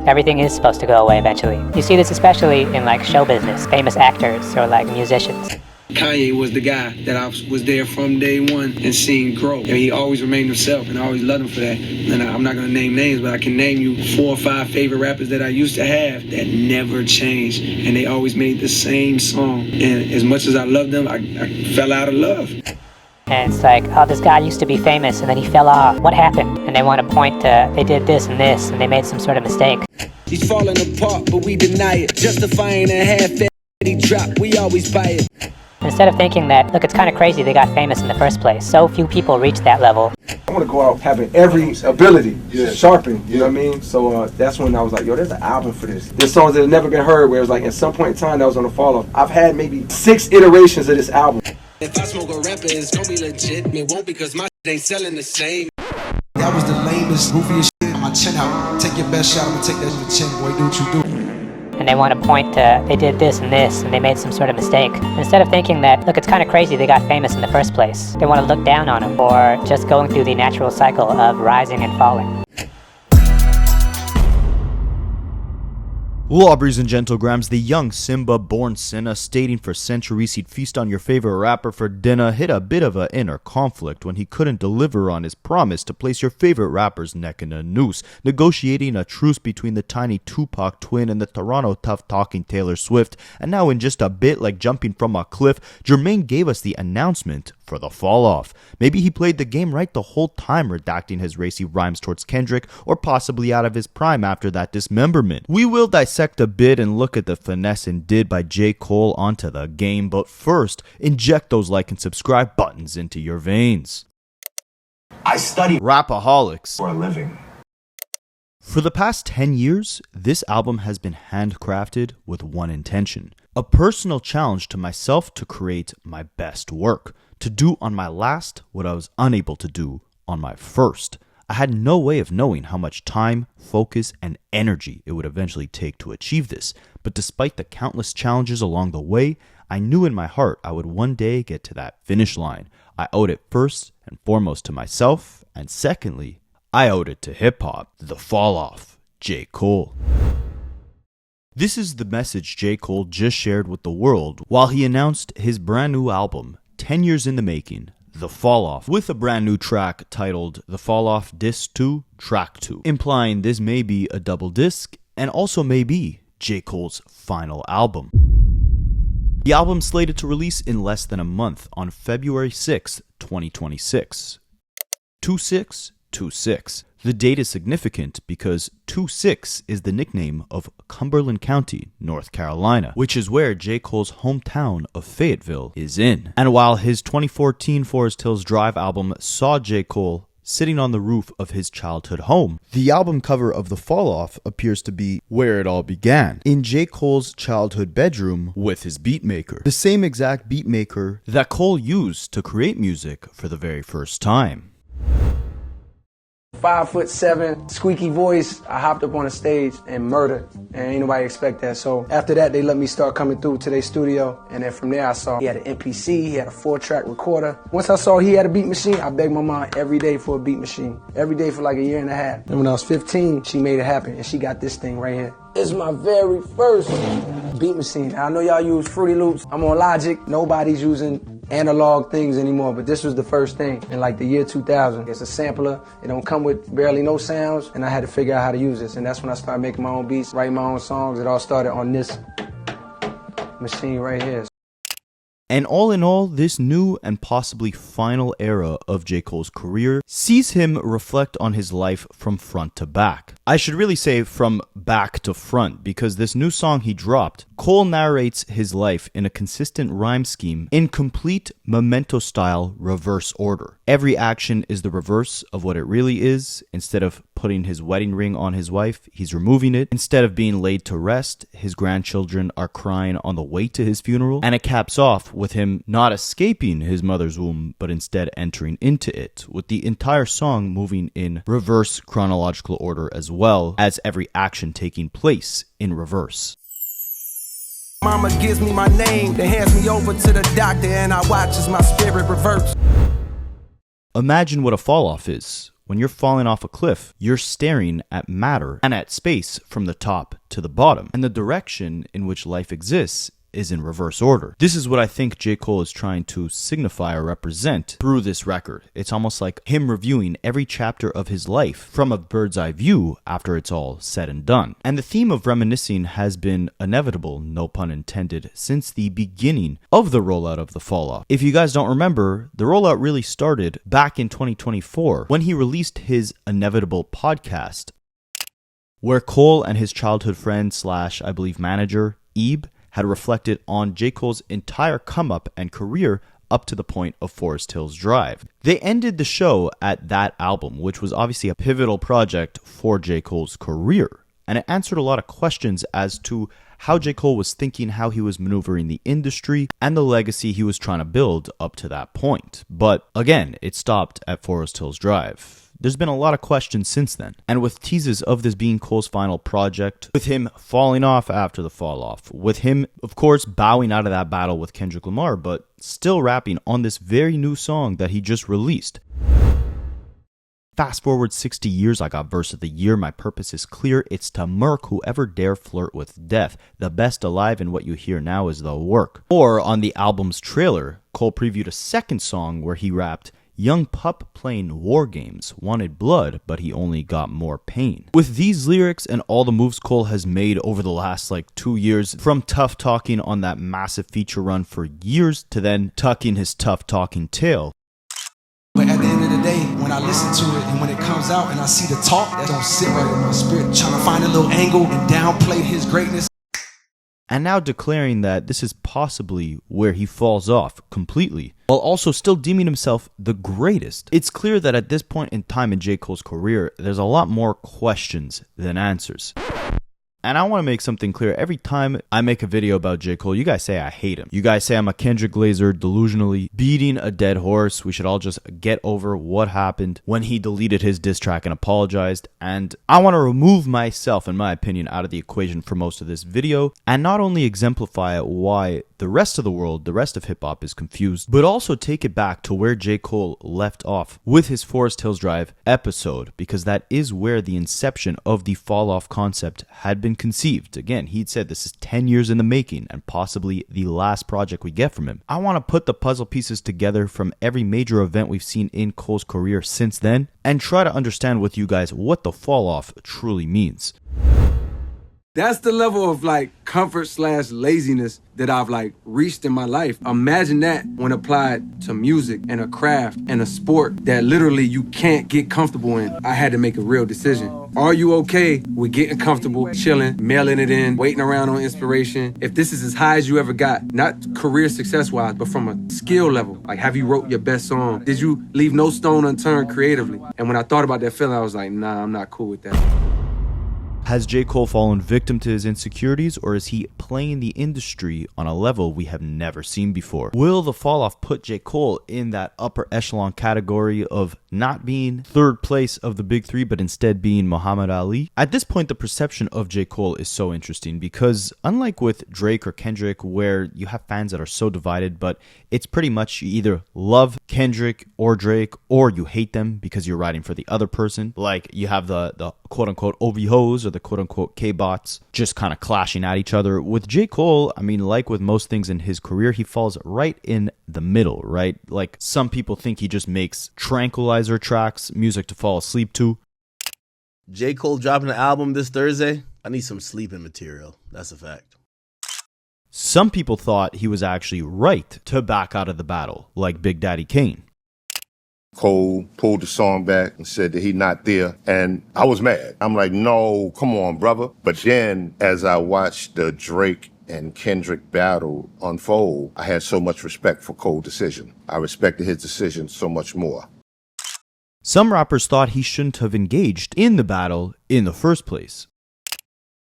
everything is supposed to go away eventually. You see this especially in like show business, famous actors or like musicians. Kanye was the guy that I was there from day one and seen grow. And he always remained himself, and I always loved him for that. And I'm not gonna name names, but I can name you 4 or 5 favorite rappers that I used to have that never changed. And they always made the same song. And as much as I loved them, I fell out of love. And it's like, oh, this guy used to be famous and then he fell off. What happened? And they want to point to, they did this and this and they made some sort of mistake. He's falling apart, but we deny it. Justifying a half-fatty drop, we always buy it. Instead of thinking that, look, it's kind of crazy they got famous in the first place. So few people reach that level. I want to go out having every ability sharpened, you know what I mean? So that's when I was like, yo, there's an album for this. There's songs that have never been heard where it was like, at some point in time, that was on the fall off. I've had maybe 6 iterations of this album. If I smoke a rapper, it's gonna be legit. It won't because my shit ain't selling the same. That was the lamest, goofiest shit. My chin out. Take your best shot, I'm gonna take that to the chin, boy. Do what you do. And they want to point to, they did this and this and they made some sort of mistake. Instead of thinking that, look, it's kind of crazy they got famous in the first place. They want to look down on them or just going through the natural cycle of rising and falling. Lawbreeze and Gentlegrams, the young Simba born sinner, stating for centuries he'd feast on your favorite rapper for dinner, hit a bit of an inner conflict when he couldn't deliver on his promise to place your favorite rapper's neck in a noose, negotiating a truce between the tiny Tupac twin and the Toronto tough-talking Taylor Swift, and now in just a bit like jumping from a cliff, Jermaine gave us the announcement for the fall-off. Maybe he played the game right the whole time, redacting his racy rhymes towards Kendrick, or possibly out of his prime after that dismemberment. We will dissect a bit and look at the finesse and did by J. Cole onto the game, but first, inject those like and subscribe buttons into your veins. I study Rapaholics for a living. For the past 10 years, this album has been handcrafted with one intention. A personal challenge to myself to create my best work. To do on my last what I was unable to do on my first. I had no way of knowing how much time, focus, and energy it would eventually take to achieve this, but despite the countless challenges along the way, I knew in my heart I would one day get to that finish line. I owed it first and foremost to myself, and secondly, I owed it to hip-hop, the fall-off, J. Cole. This is the message J. Cole just shared with the world while he announced his brand new album, 10 years in the making, The Fall Off, with a brand new track titled The Fall Off Disc 2, Track 2, implying this may be a double disc and also may be J. Cole's final album. The album slated to release in less than a month on February 6, 2026. 2626. The date is significant because 26 is the nickname of Cumberland County, North Carolina, which is where J. Cole's hometown of Fayetteville is in. And while his 2014 Forest Hills Drive album saw J. Cole sitting on the roof of his childhood home, the album cover of The Fall Off appears to be where it all began, in J. Cole's childhood bedroom with his beatmaker. The same exact beatmaker that Cole used to create music for the very first time. 5'7", squeaky voice. I hopped up on a stage and murdered, and ain't nobody expect that. So after that, they let me start coming through to their studio, and then from there I saw he had an MPC, he had a 4-track recorder. Once I saw he had a beat machine, I begged my mom every day for a beat machine, every day for like a year and a half. And when I was 15, she made it happen, and she got this thing right here. This is my very first beat machine. I know y'all use Fruity Loops. I'm on Logic. Nobody's using analog things anymore, but this was the first thing in like the year 2000. It's a sampler. It don't come with barely no sounds, and I had to figure out how to use this, and that's when I started making my own beats, writing my own songs. It all started on this machine right here. And all in all, this new and possibly final era of J. Cole's career sees him reflect on his life from front to back. I should really say from back to front, because this new song he dropped, Cole narrates his life in a consistent rhyme scheme in complete Memento-style reverse order. Every action is the reverse of what it really is. Instead of putting his wedding ring on his wife, he's removing it. Instead of being laid to rest, his grandchildren are crying on the way to his funeral. And it caps off with him not escaping his mother's womb, but instead entering into it, with the entire song moving in reverse chronological order as well as every action taking place in reverse. Mama gives me my name, then hands me over to the doctor, and I watch as my spirit reverts. Imagine what a fall-off is. When you're falling off a cliff, you're staring at matter and at space from the top to the bottom. And the direction in which life exists is in reverse order. This is what I think J. Cole is trying to signify or represent through this record. It's almost like him reviewing every chapter of his life from a bird's eye view after it's all said and done. And the theme of reminiscing has been inevitable, no pun intended, since the beginning of the rollout of the Fall Off. If you guys don't remember, the rollout really started back in 2024 when he released his Inevitable podcast, where Cole and his childhood friend / I believe manager, Ebe, had reflected on J. Cole's entire come-up and career up to the point of Forest Hills Drive. They ended the show at that album, which was obviously a pivotal project for J. Cole's career. And it answered a lot of questions as to how J. Cole was thinking, how he was maneuvering the industry, and the legacy he was trying to build up to that point. But again, it stopped at Forest Hills Drive. There's been a lot of questions since then, and with teases of this being Cole's final project, with him falling off after the fall off, with him, of course, bowing out of that battle with Kendrick Lamar, but still rapping on this very new song that he just released. Fast forward 60 years, I got verse of the year. My purpose is clear. It's to murk whoever dare flirt with death. The best alive, and what you hear now is the work. Or on the album's trailer, Cole previewed a second song where he rapped, young pup playing war games, wanted blood, but he only got more pain. With these lyrics and all the moves Cole has made over the last 2 years, from tough talking on that massive feature run for years to then tucking his tough talking tail. But at the end of the day, when I listen to it and when it comes out and I see the talk, that don't sit right in my spirit. Trying to find a little angle and downplay his greatness. And now declaring that this is possibly where he falls off completely, while also still deeming himself the greatest. It's clear that at this point in time in J. Cole's career, there's a lot more questions than answers. And I want to make something clear. Every time I make a video about J. Cole, you guys say I hate him. You guys say I'm a Kendrick Glazer, delusionally beating a dead horse. We should all just get over what happened when he deleted his diss track and apologized. And I want to remove myself, in my opinion, out of the equation for most of this video, and not only exemplify why the rest of the world, the rest of hip-hop is confused, but also take it back to where J. Cole left off with his Forest Hills Drive episode, because that is where the inception of the fall-off concept had been conceived. Again, he'd said this is 10 years in the making and possibly the last project we get from him. I want to put the puzzle pieces together from every major event we've seen in Cole's career since then and try to understand with you guys what the fall-off truly means. That's the level of comfort / laziness that I've reached in my life. Imagine that when applied to music and a craft and a sport that literally you can't get comfortable in. I had to make a real decision. Are you okay with getting comfortable, chilling, mailing it in, waiting around on inspiration? If this is as high as you ever got, not career success-wise, but from a skill level, have you wrote your best song? Did you leave no stone unturned creatively? And when I thought about that feeling, I was like, nah, I'm not cool with that. Has J. Cole fallen victim to his insecurities, or is he playing the industry on a level we have never seen before? Will the fall-off put J. Cole in that upper echelon category of not being third place of the big three, but instead being Muhammad Ali? At this point, the perception of J. Cole is so interesting because unlike with Drake or Kendrick, where you have fans that are so divided, but it's pretty much you either love Kendrick or Drake, or you hate them because you're riding for the other person. Like you have the quote-unquote OVHOs or the quote-unquote K-bots just kind of clashing at each other. With J. Cole, I mean, like with most things in his career, he falls right in the middle, right? Like some people think he just makes tranquilizer tracks, music to fall asleep to. J. Cole dropping an album this Thursday. I need some sleeping material. That's a fact. Some people thought he was actually right to back out of the battle, like Big Daddy Kane. Cole pulled the song back and said that he not there, and I was mad. I'm like, no, come on, brother. But then as I watched the Drake and Kendrick battle unfold, I had so much respect for Cole's decision. I respected his decision so much more. Some rappers thought he shouldn't have engaged in the battle in the first place.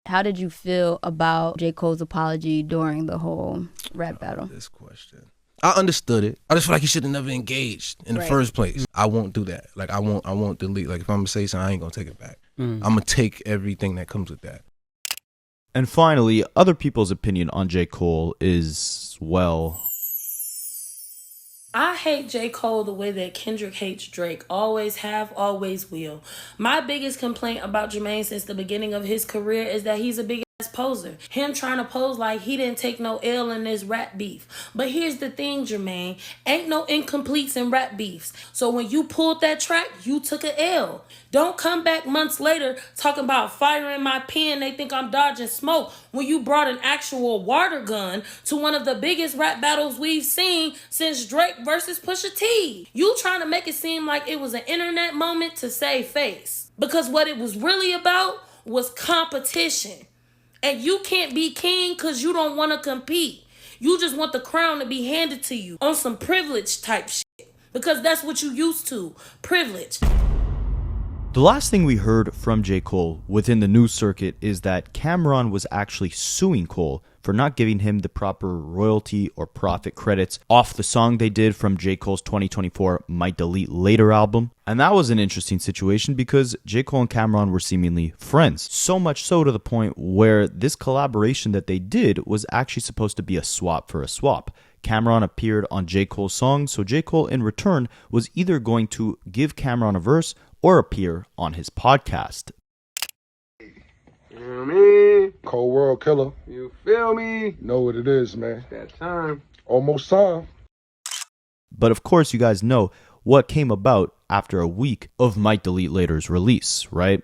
How did you feel about J. Cole's apology during the whole rap battle? This question. I understood it. I just feel like he should have never engaged in the first place. I won't do that. I won't delete. If I'm gonna say something, I ain't gonna take it back. I'm gonna take everything that comes with that. And finally, other people's opinion on J. Cole is, well, I hate J. Cole the way that Kendrick hates Drake. Always have, always will. My biggest complaint about Jermaine since the beginning of his career is that he's a big ass poser. Him trying to pose like he didn't take no L in this rap beef. But here's the thing, Jermaine. Ain't no incompletes in rap beefs. So when you pulled that track, you took a L. Don't come back months later talking about firing my pen. They think I'm dodging smoke when you brought an actual water gun to one of the biggest rap battles we've seen since Drake versus Pusha T. You trying to make it seem like it was an internet moment to save face. Because what it was really about was competition. And you can't be king because you don't want to compete. You just want the crown to be handed to you on some privilege type shit. Because that's what you used to. Privilege. The last thing we heard from J. Cole within the news circuit is that Cameron was actually suing Cole for not giving him the proper royalty or profit credits off the song they did from J. Cole's 2024 Might Delete Later album. And that was an interesting situation because J. Cole and Cameron were seemingly friends. So much so to the point where this collaboration that they did was actually supposed to be a swap for a swap. Cameron appeared on J. Cole's song, so J. Cole in return was either going to give Cameron a verse or appear on his podcast. You know what I mean? Cold World Killer. You feel me? Know what it is, man. It's that time. Almost time. But of course, you guys know what came about after a week of Might Delete Later's release, right?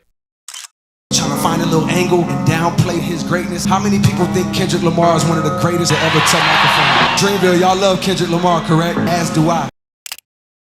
Trying to find a little angle and downplay his greatness. How many people think Kendrick Lamar is one of the greatest to ever touch microphone? Dreamville, y'all love Kendrick Lamar, correct? As do I.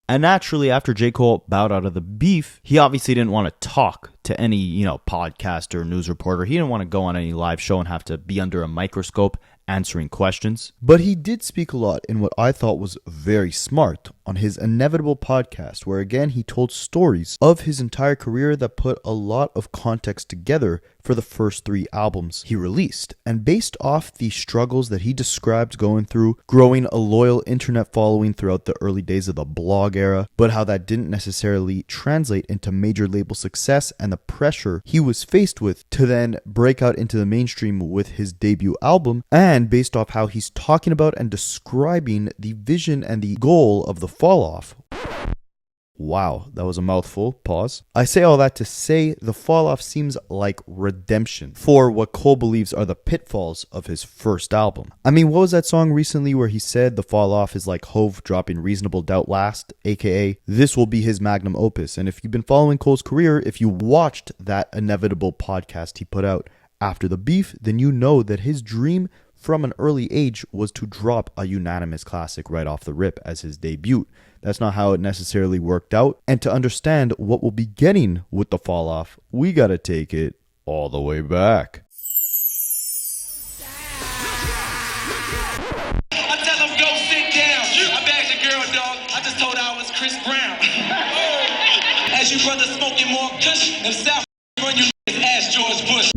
And naturally, after J. Cole bowed out of the beef, he obviously didn't want to talk to any, podcaster or news reporter. He didn't want to go on any live show and have to be under a microscope answering questions. But he did speak a lot in what I thought was very smart on his Inevitable podcast, where again he told stories of his entire career that put a lot of context together for the first 3 albums he released. And based off the struggles that he described going through, growing a loyal internet following throughout the early days of the blog era, but how that didn't necessarily translate into major label success and the pressure he was faced with to then break out into the mainstream with his debut album, and based off how he's talking about and describing the vision and the goal of the fall off. Wow, that was a mouthful. Pause. I say all that to say the fall off seems like redemption for what Cole believes are the pitfalls of his first album. I mean, what was that song recently where he said the fall off is like Hove dropping Reasonable Doubt last, aka this will be his magnum opus. And if you've been following Cole's career, if you watched that Inevitable podcast he put out after the beef, then you know that his dream from an early age was to drop a unanimous classic right off the rip as his debut. That's not how it necessarily worked out. And to understand what we'll be getting with the fall off, we gotta take it all the way back. I tell him go sit down. I bagged your girl, dog. I just told her I was Chris Brown. As you brothers smoking more kush, if South run you ask George Bush.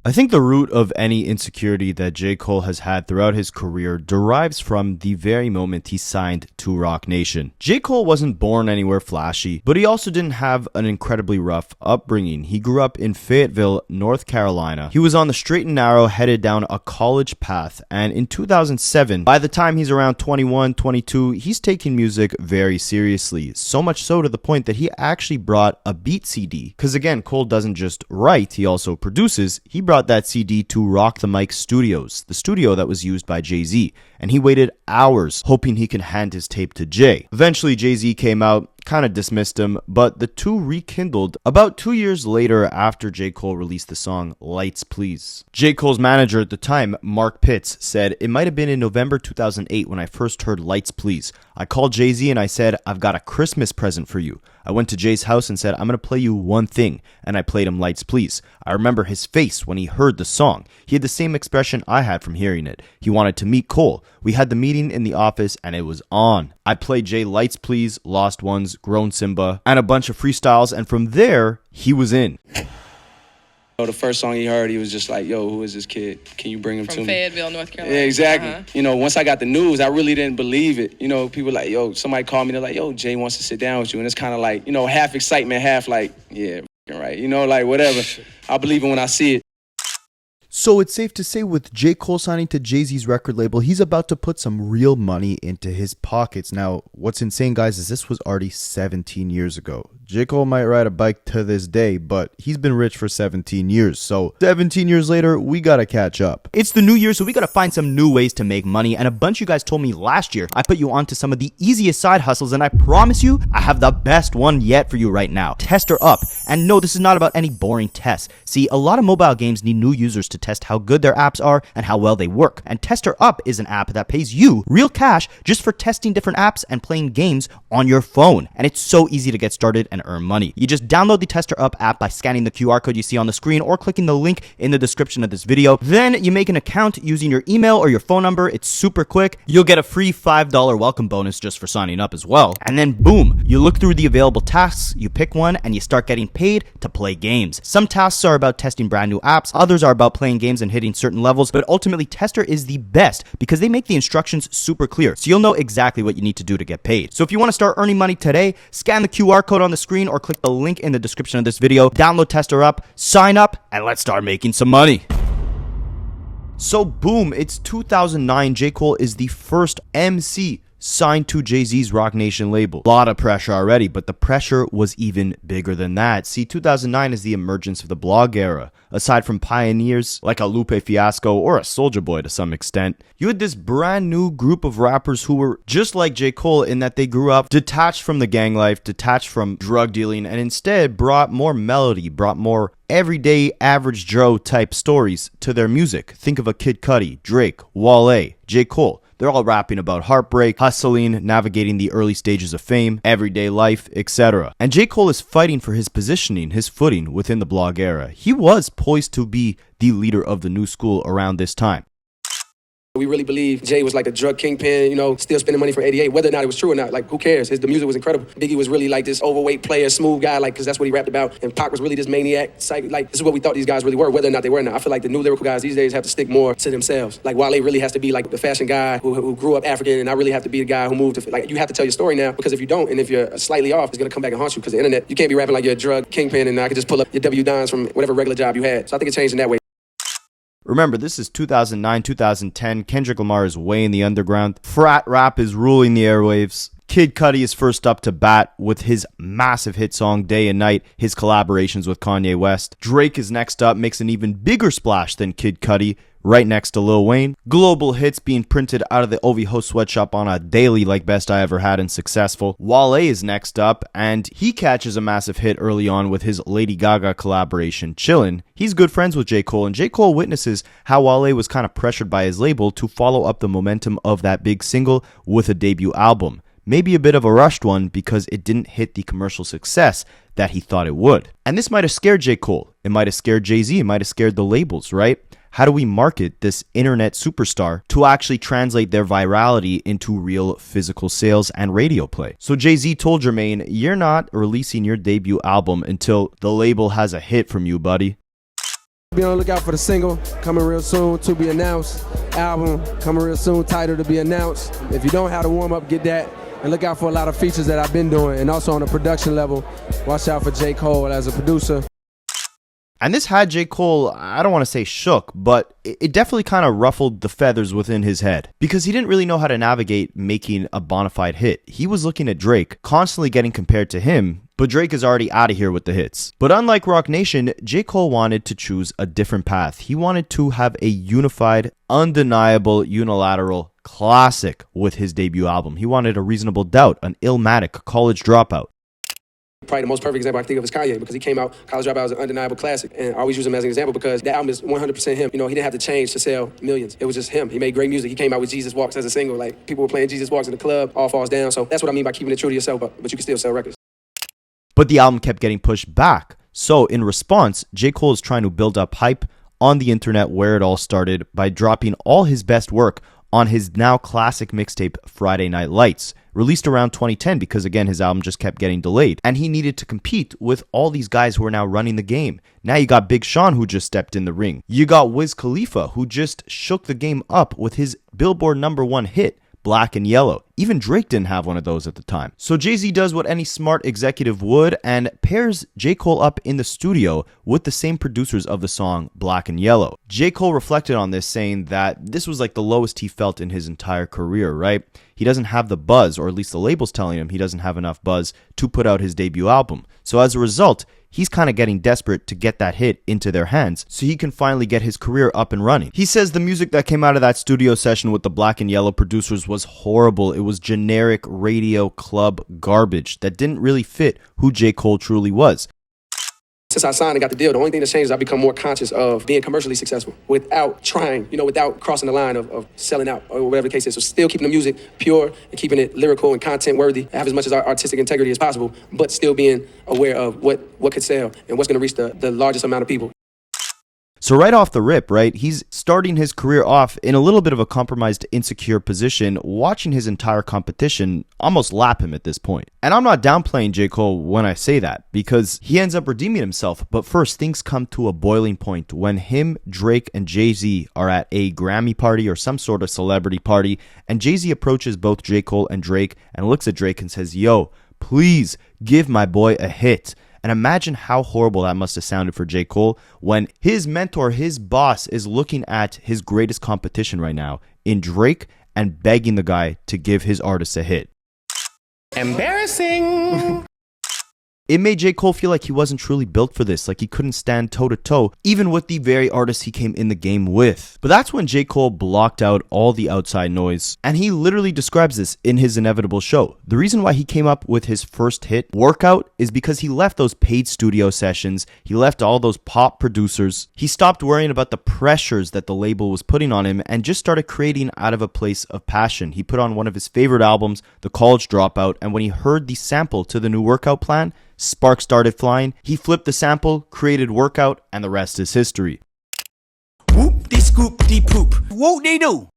I think the root of any insecurity that J. Cole has had throughout his career derives from the very moment he signed to Roc Nation. J. Cole wasn't born anywhere flashy, but he also didn't have an incredibly rough upbringing. He grew up in Fayetteville, North Carolina. He was on the straight and narrow, headed down a college path, and in 2007, by the time he's around 21, 22, he's taking music very seriously. So much so to the point that he actually brought a beat CD. Because again, Cole doesn't just write, he also produces. He brought that CD to Rock the Mic Studios, the studio that was used by Jay-Z, and he waited hours hoping he could hand his tape to Jay. Eventually, Jay-Z came out, kind of dismissed him, but the two rekindled about 2 years later after J. Cole released the song Lights Please. J. Cole's manager at the time, Mark Pitts, said, "It might have been in November 2008 when I first heard Lights Please. I called Jay-Z and I said, I've got a Christmas present for you. I went to Jay's house and said, I'm going to play you one thing, and I played him Lights Please. I remember his face when he heard the song. He had the same expression I had from hearing it. He wanted to meet Cole. We had the meeting in the office and it was on. I played Jay Lights Please, Lost Ones, Grown Simba, and a bunch of freestyles, and from there, he was in." The first song he heard, he was just like, yo, who is this kid? Can you bring him to me? From Fayetteville, North Carolina. Yeah, exactly. Once I got the news, I really didn't believe it. People like, yo, somebody called me, they're like, yo, Jay wants to sit down with you. And it's kind of like, half excitement, half like, yeah, right. Whatever. I believe it when I see it. So it's safe to say with J. Cole signing to Jay-Z's record label, he's about to put some real money into his pockets. Now, what's insane, guys, is this was already 17 years ago. J. Cole might ride a bike to this day, but he's been rich for 17 years. So 17 years later, we gotta catch up. It's the new year, so we gotta find some new ways to make money. And a bunch of you guys told me last year, I put you onto some of the easiest side hustles, and I promise you, I have the best one yet for you right now. Tester Up. And no, this is not about any boring tests. See, a lot of mobile games need new users to test how good their apps are and how well they work. And Tester Up is an app that pays you real cash just for testing different apps and playing games on your phone. And it's so easy to get started and earn money. You just download the Tester Up app by scanning the QR code you see on the screen or clicking the link in the description of this video. Then you make an account using your email or your phone number. It's super quick. You'll get a free $5 welcome bonus just for signing up as well. And then boom, you look through the available tasks, you pick one, and you start getting paid to play games. Some tasks are about testing brand new apps, others are about playing games and hitting certain levels, but ultimately Tester is the best because they make the instructions super clear, so you'll know exactly what you need to do to get paid. So if you want to start earning money today, scan the QR code on the screen or click the link in the description of this video, download Tester Up, sign up, and let's start making some money. So boom, it's 2009. J. Cole is the first MC signed to Jay-Z's Roc Nation label. A lot of pressure already, but the pressure was even bigger than that. See, 2009 is the emergence of the blog era. Aside from pioneers like a Lupe Fiasco or a Soulja Boy to some extent, you had this brand new group of rappers who were just like J. Cole in that they grew up detached from the gang life, detached from drug dealing, and instead brought more melody, brought more everyday average Joe type stories to their music. Think of a Kid Cudi, Drake, Wale, J. Cole. They're all rapping about heartbreak, hustling, navigating the early stages of fame, everyday life, etc. And J. Cole is fighting for his positioning, his footing within the blog era. He was poised to be the leader of the new school around this time. We really believe Jay was like a drug kingpin, still spending money from 88, whether or not it was true or not. Like, who cares? The music was incredible. Biggie was really like this overweight player, smooth guy, because that's what he rapped about. And Pac was really this maniac, psych. This is what we thought these guys really were, whether or not they were or not. I feel like the new lyrical guys these days have to stick more to themselves. Like, Wale really has to be like the fashion guy who grew up African, and I really have to be the guy who moved to, you have to tell your story now, because if you don't, and if you're slightly off, it's going to come back and haunt you, because the internet, you can't be rapping like you're a drug kingpin, and I could just pull up your W-Dons from whatever regular job you had. So I think it changed in that way. Remember, this is 2009, 2010. Kendrick Lamar is way in the underground. Frat rap is ruling the airwaves. Kid Cudi is first up to bat with his massive hit song Day and Night, his collaborations with Kanye West. Drake is next up, makes an even bigger splash than Kid Cudi, right next to Lil Wayne. Global hits being printed out of the OVO sweatshop on a daily like Best I Ever Had and Successful. Wale is next up, and he catches a massive hit early on with his Lady Gaga collaboration, Chillin'. He's good friends with J. Cole, and J. Cole witnesses how Wale was kind of pressured by his label to follow up the momentum of that big single with a debut album. Maybe a bit of a rushed one because it didn't hit the commercial success that he thought it would. And this might have scared J. Cole. It might have scared Jay-Z. It might have scared the labels, right? How do we market this internet superstar to actually translate their virality into real physical sales and radio play? So Jay-Z told Jermaine, you're not releasing your debut album until the label has a hit from you, buddy. Be on the lookout for the single, coming real soon, to be announced. Album, coming real soon, title to be announced. If you don't have the warm-up, get that. And look out for a lot of features that I've been doing. And also on the production level, watch out for J. Cole as a producer. And this had J. Cole, I don't want to say shook, but it definitely kind of ruffled the feathers within his head. Because he didn't really know how to navigate making a bona fide hit. He was looking at Drake, constantly getting compared to him, but Drake is already out of here with the hits. But unlike Roc Nation, J. Cole wanted to choose a different path. He wanted to have a unified, undeniable, unilateral classic with his debut album. He wanted a Reasonable Doubt, an Illmatic, College Dropout. Probably the most perfect example I can think of is Kanye, because he came out, College Dropout was an undeniable classic, and I always use him as an example because that album is 100% him. He didn't have to change to sell millions. It was just him. He made great music. He came out with Jesus Walks as a single. Like, people were playing Jesus Walks in the club, All Falls Down. So that's what I mean by keeping it true to yourself, but you can still sell records. But the album kept getting pushed back. So in response, J. Cole is trying to build up hype on the internet where it all started by dropping all his best work on his now classic mixtape Friday Night Lights, released around 2010 because, again, his album just kept getting delayed. And he needed to compete with all these guys who are now running the game. Now you got Big Sean, who just stepped in the ring. You got Wiz Khalifa, who just shook the game up with his Billboard #1 hit, Black and Yellow. Even Drake didn't have one of those at the time. So Jay-Z does what any smart executive would and pairs J. Cole up in the studio with the same producers of the song Black and Yellow. J. Cole reflected on this, saying that this was like the lowest he felt in his entire career, right? He doesn't have the buzz, or at least the label's telling him he doesn't have enough buzz to put out his debut album. So as a result, he's kind of getting desperate to get that hit into their hands so he can finally get his career up and running. He says the music that came out of that studio session with the Black and Yellow producers was horrible. It was generic radio club garbage that didn't really fit who J. Cole truly was. Since I signed and got the deal, the only thing that's changed is I've become more conscious of being commercially successful without trying, without crossing the line of selling out or whatever the case is. So still keeping the music pure and keeping it lyrical and content worthy, have as much as artistic integrity as possible, but still being aware of what could sell and what's going to reach the largest amount of people. So right off the rip, right, he's starting his career off in a little bit of a compromised, insecure position, watching his entire competition almost lap him at this point. And I'm not downplaying J. Cole when I say that, because he ends up redeeming himself. But first, things come to a boiling point when him, Drake, and Jay-Z are at a Grammy party or some sort of celebrity party, and Jay-Z approaches both J. Cole and Drake and looks at Drake and says, "Yo, please give my boy a hit." And imagine how horrible that must have sounded for J. Cole when his mentor, his boss, is looking at his greatest competition right now in Drake and begging the guy to give his artist a hit. Embarrassing. It made J. Cole feel like he wasn't truly built for this, like he couldn't stand toe-to-toe, even with the very artist he came in the game with. But that's when J. Cole blocked out all the outside noise, and he literally describes this in his Inevitable show. The reason why he came up with his first hit, Workout, is because he left those paid studio sessions, he left all those pop producers, he stopped worrying about the pressures that the label was putting on him, and just started creating out of a place of passion. He put on one of his favorite albums, The College Dropout, and when he heard the sample to the new workout plan, sparks started flying. He flipped the sample, created Workout, and the rest is history. Whoop de scoop de poop. Whoop de do.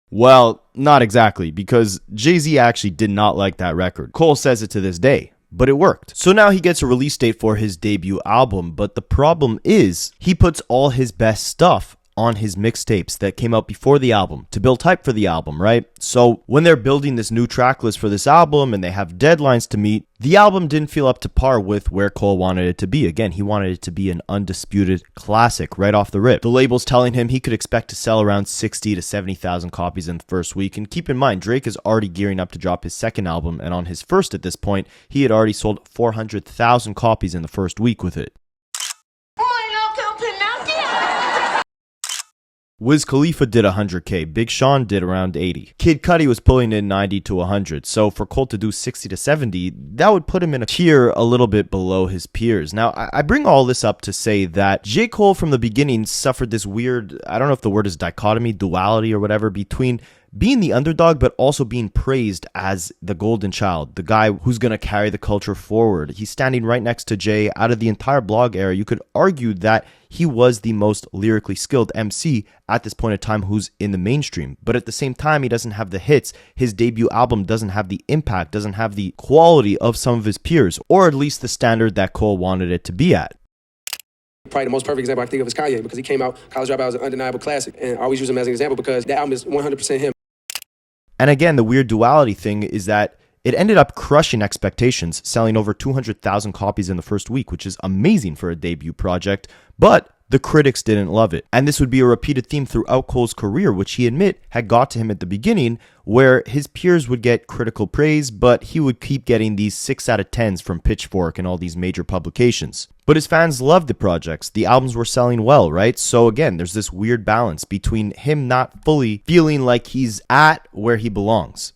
Well, not exactly, because Jay-Z actually did not like that record. Cole says it to this day, but it worked. So now he gets a release date for his debut album, but the problem is he puts all his best stuff on his mixtapes that came out before the album to build hype for the album, right? So when they're building this new track list for this album and they have deadlines to meet, the album didn't feel up to par with where Cole wanted it to be. Again, he wanted it to be an undisputed classic right off the rip. The label's telling him he could expect to sell around 60 to 70,000 copies in the first week. And keep in mind, Drake is already gearing up to drop his second album, and on his first at this point, he had already sold 400,000 copies in the first week with it. Wiz Khalifa did 100K, Big Sean did around 80. Kid Cudi was pulling in 90 to 100, so for Cole to do 60 to 70, that would put him in a tier a little bit below his peers. Now, I bring all this up to say that J. Cole from the beginning suffered this weird, I don't know if the word is dichotomy, duality or whatever, between being the underdog, but also being praised as the golden child, the guy who's going to carry the culture forward. He's standing right next to Jay. Out of the entire blog era, you could argue that he was the most lyrically skilled MC at this point in time who's in the mainstream. But at the same time, he doesn't have the hits. His debut album doesn't have the impact, doesn't have the quality of some of his peers, or at least the standard that Cole wanted it to be at. Probably the most perfect example I can think of is Kanye, because he came out, College Dropout was an undeniable classic, and I always use him as an example because that album is 100% him. And again, the weird duality thing is that it ended up crushing expectations, selling over 200,000 copies in the first week, which is amazing for a debut project, but the critics didn't love it. And this would be a repeated theme throughout Cole's career, which he admit had got to him at the beginning, where his peers would get critical praise, but he would keep getting these 6 out of 10s from Pitchfork and all these major publications. But his fans loved the projects. The albums were selling well, right? So again, there's this weird balance between him not fully feeling like he's at where he belongs.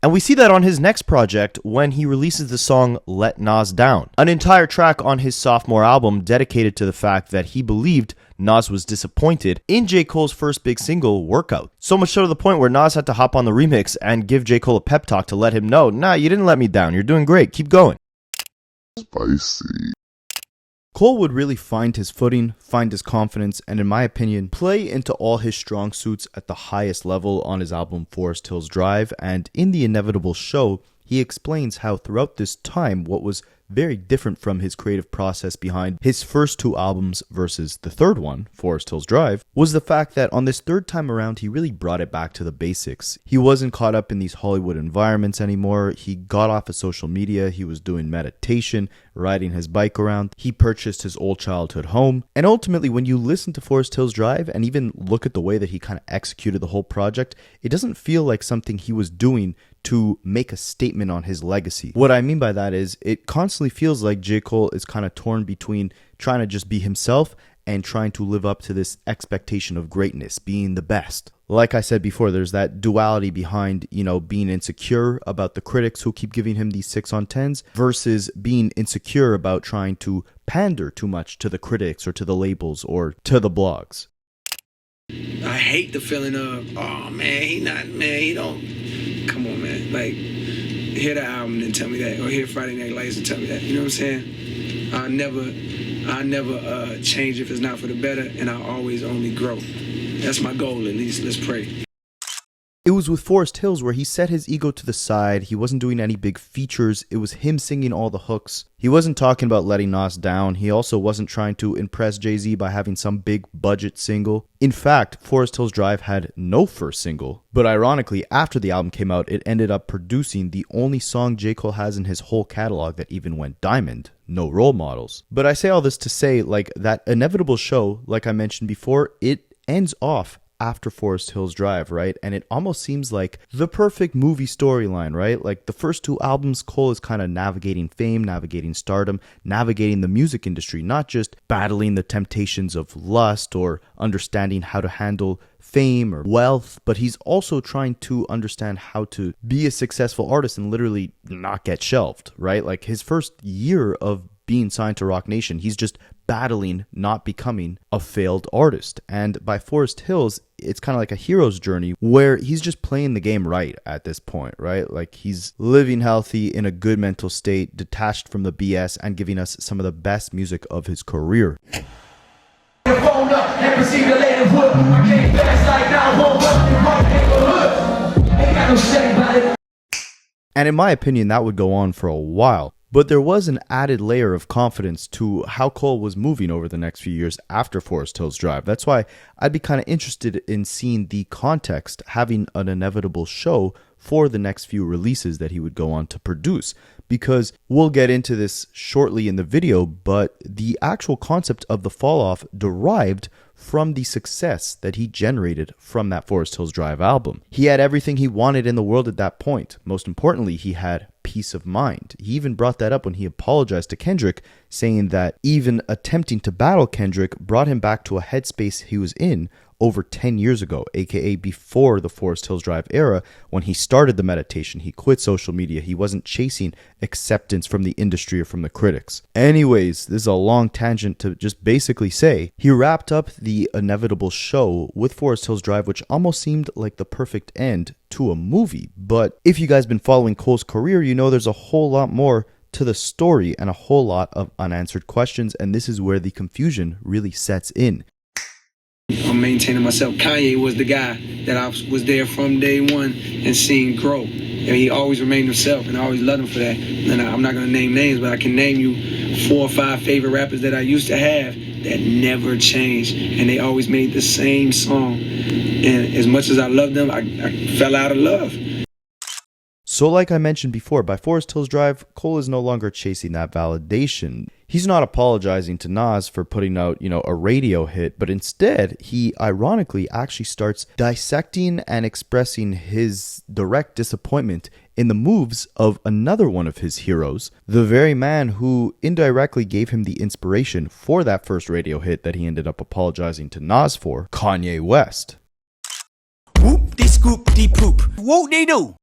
And we see that on his next project when he releases the song Let Nas Down, an entire track on his sophomore album dedicated to the fact that he believed Nas was disappointed in J. Cole's first big single, Workout. So much so to the point where Nas had to hop on the remix and give J. Cole a pep talk to let him know, nah, you didn't let me down, you're doing great, keep going. Spicy. Cole would really find his footing, find his confidence, and in my opinion, play into all his strong suits at the highest level on his album Forest Hills Drive, and in the Inevitable show, he explains how throughout this time, what was very different from his creative process behind his first two albums versus the third one, Forest Hills Drive, was the fact that on this third time around, he really brought it back to the basics. He wasn't caught up in these Hollywood environments anymore. He got off of social media. He was doing meditation, riding his bike around. He purchased his old childhood home. And ultimately, when you listen to Forest Hills Drive and even look at the way that he kind of executed the whole project, it doesn't feel like something he was doing to make a statement on his legacy. What I mean by that is it constantly feels like J. Cole is kind of torn between trying to just be himself and trying to live up to this expectation of greatness, being the best. Like I said before, there's that duality behind, being insecure about the critics who keep giving him these 6 on 10s versus being insecure about trying to pander too much to the critics or to the labels or to the blogs. I hate the feeling of, oh man, he don't, come on man, like, hear the album and tell me that, or hear Friday Night Lights and tell me that, you know what I'm saying? I'll never change if it's not for the better, and I'll always only grow. That's my goal, at least. Let's pray. It was with Forest Hills where he set his ego to the side. He wasn't doing any big features. It was him singing all the hooks. He wasn't talking about letting Nas down. He also wasn't trying to impress Jay-Z by having some big budget single. In fact, Forest Hills Drive had no first single. But ironically, after the album came out, it ended up producing the only song J. Cole has in his whole catalog that even went diamond. No Role Models. But I say all this to say, like, that inevitable show, like I mentioned before, it ends off after Forest Hills Drive, right? And it almost seems like the perfect movie storyline, right? Like the first two albums, Cole is kind of navigating fame, navigating stardom, navigating the music industry, not just battling the temptations of lust or understanding how to handle fame or wealth, but he's also trying to understand how to be a successful artist and literally not get shelved, right? Like his first year of being signed to Roc Nation, he's just battling not becoming a failed artist. And by Forest Hills, it's kind of like a hero's journey where he's just playing the game right at this point, right? Like he's living healthy, in a good mental state, detached from the BS, and giving us some of the best music of his career. And in my opinion, that would go on for a while. But there was an added layer of confidence to how Cole was moving over the next few years after Forest Hills Drive. That's why I'd be kind of interested in seeing the context, having an inevitable show for the next few releases that he would go on to produce. Because we'll get into this shortly in the video, but the actual concept of the fall off derived from the success that he generated from that Forest Hills Drive album. He had everything he wanted in the world at that point. Most importantly, he had peace of mind. He even brought that up when he apologized to Kendrick, saying that even attempting to battle Kendrick brought him back to a headspace he was in over 10 years ago, aka before the Forest Hills Drive era, when he started the meditation. He quit social media. He wasn't chasing acceptance from the industry or from the critics. Anyways, this is a long tangent to just basically say he wrapped up the inevitable show with Forest Hills Drive, which almost seemed like the perfect end to a movie. But if you guys been following Cole's career, you know there's a whole lot more to the story and a whole lot of unanswered questions, and this is where the confusion really sets in. I'm maintaining myself. Kanye was the guy that I was there from day one and seen grow. And he always remained himself, and I always loved him for that. And I'm not going to name names, but I can name you 4 or 5 favorite rappers that I used to have that never changed. And they always made the same song. And as much as I loved them, I fell out of love. So like I mentioned before, by Forest Hills Drive, Cole is no longer chasing that validation. He's not apologizing to Nas for putting out, a radio hit, but instead, he ironically actually starts dissecting and expressing his direct disappointment in the moves of another one of his heroes, the very man who indirectly gave him the inspiration for that first radio hit that he ended up apologizing to Nas for, Kanye West. Whoop de scoop de poop. Whoop de do.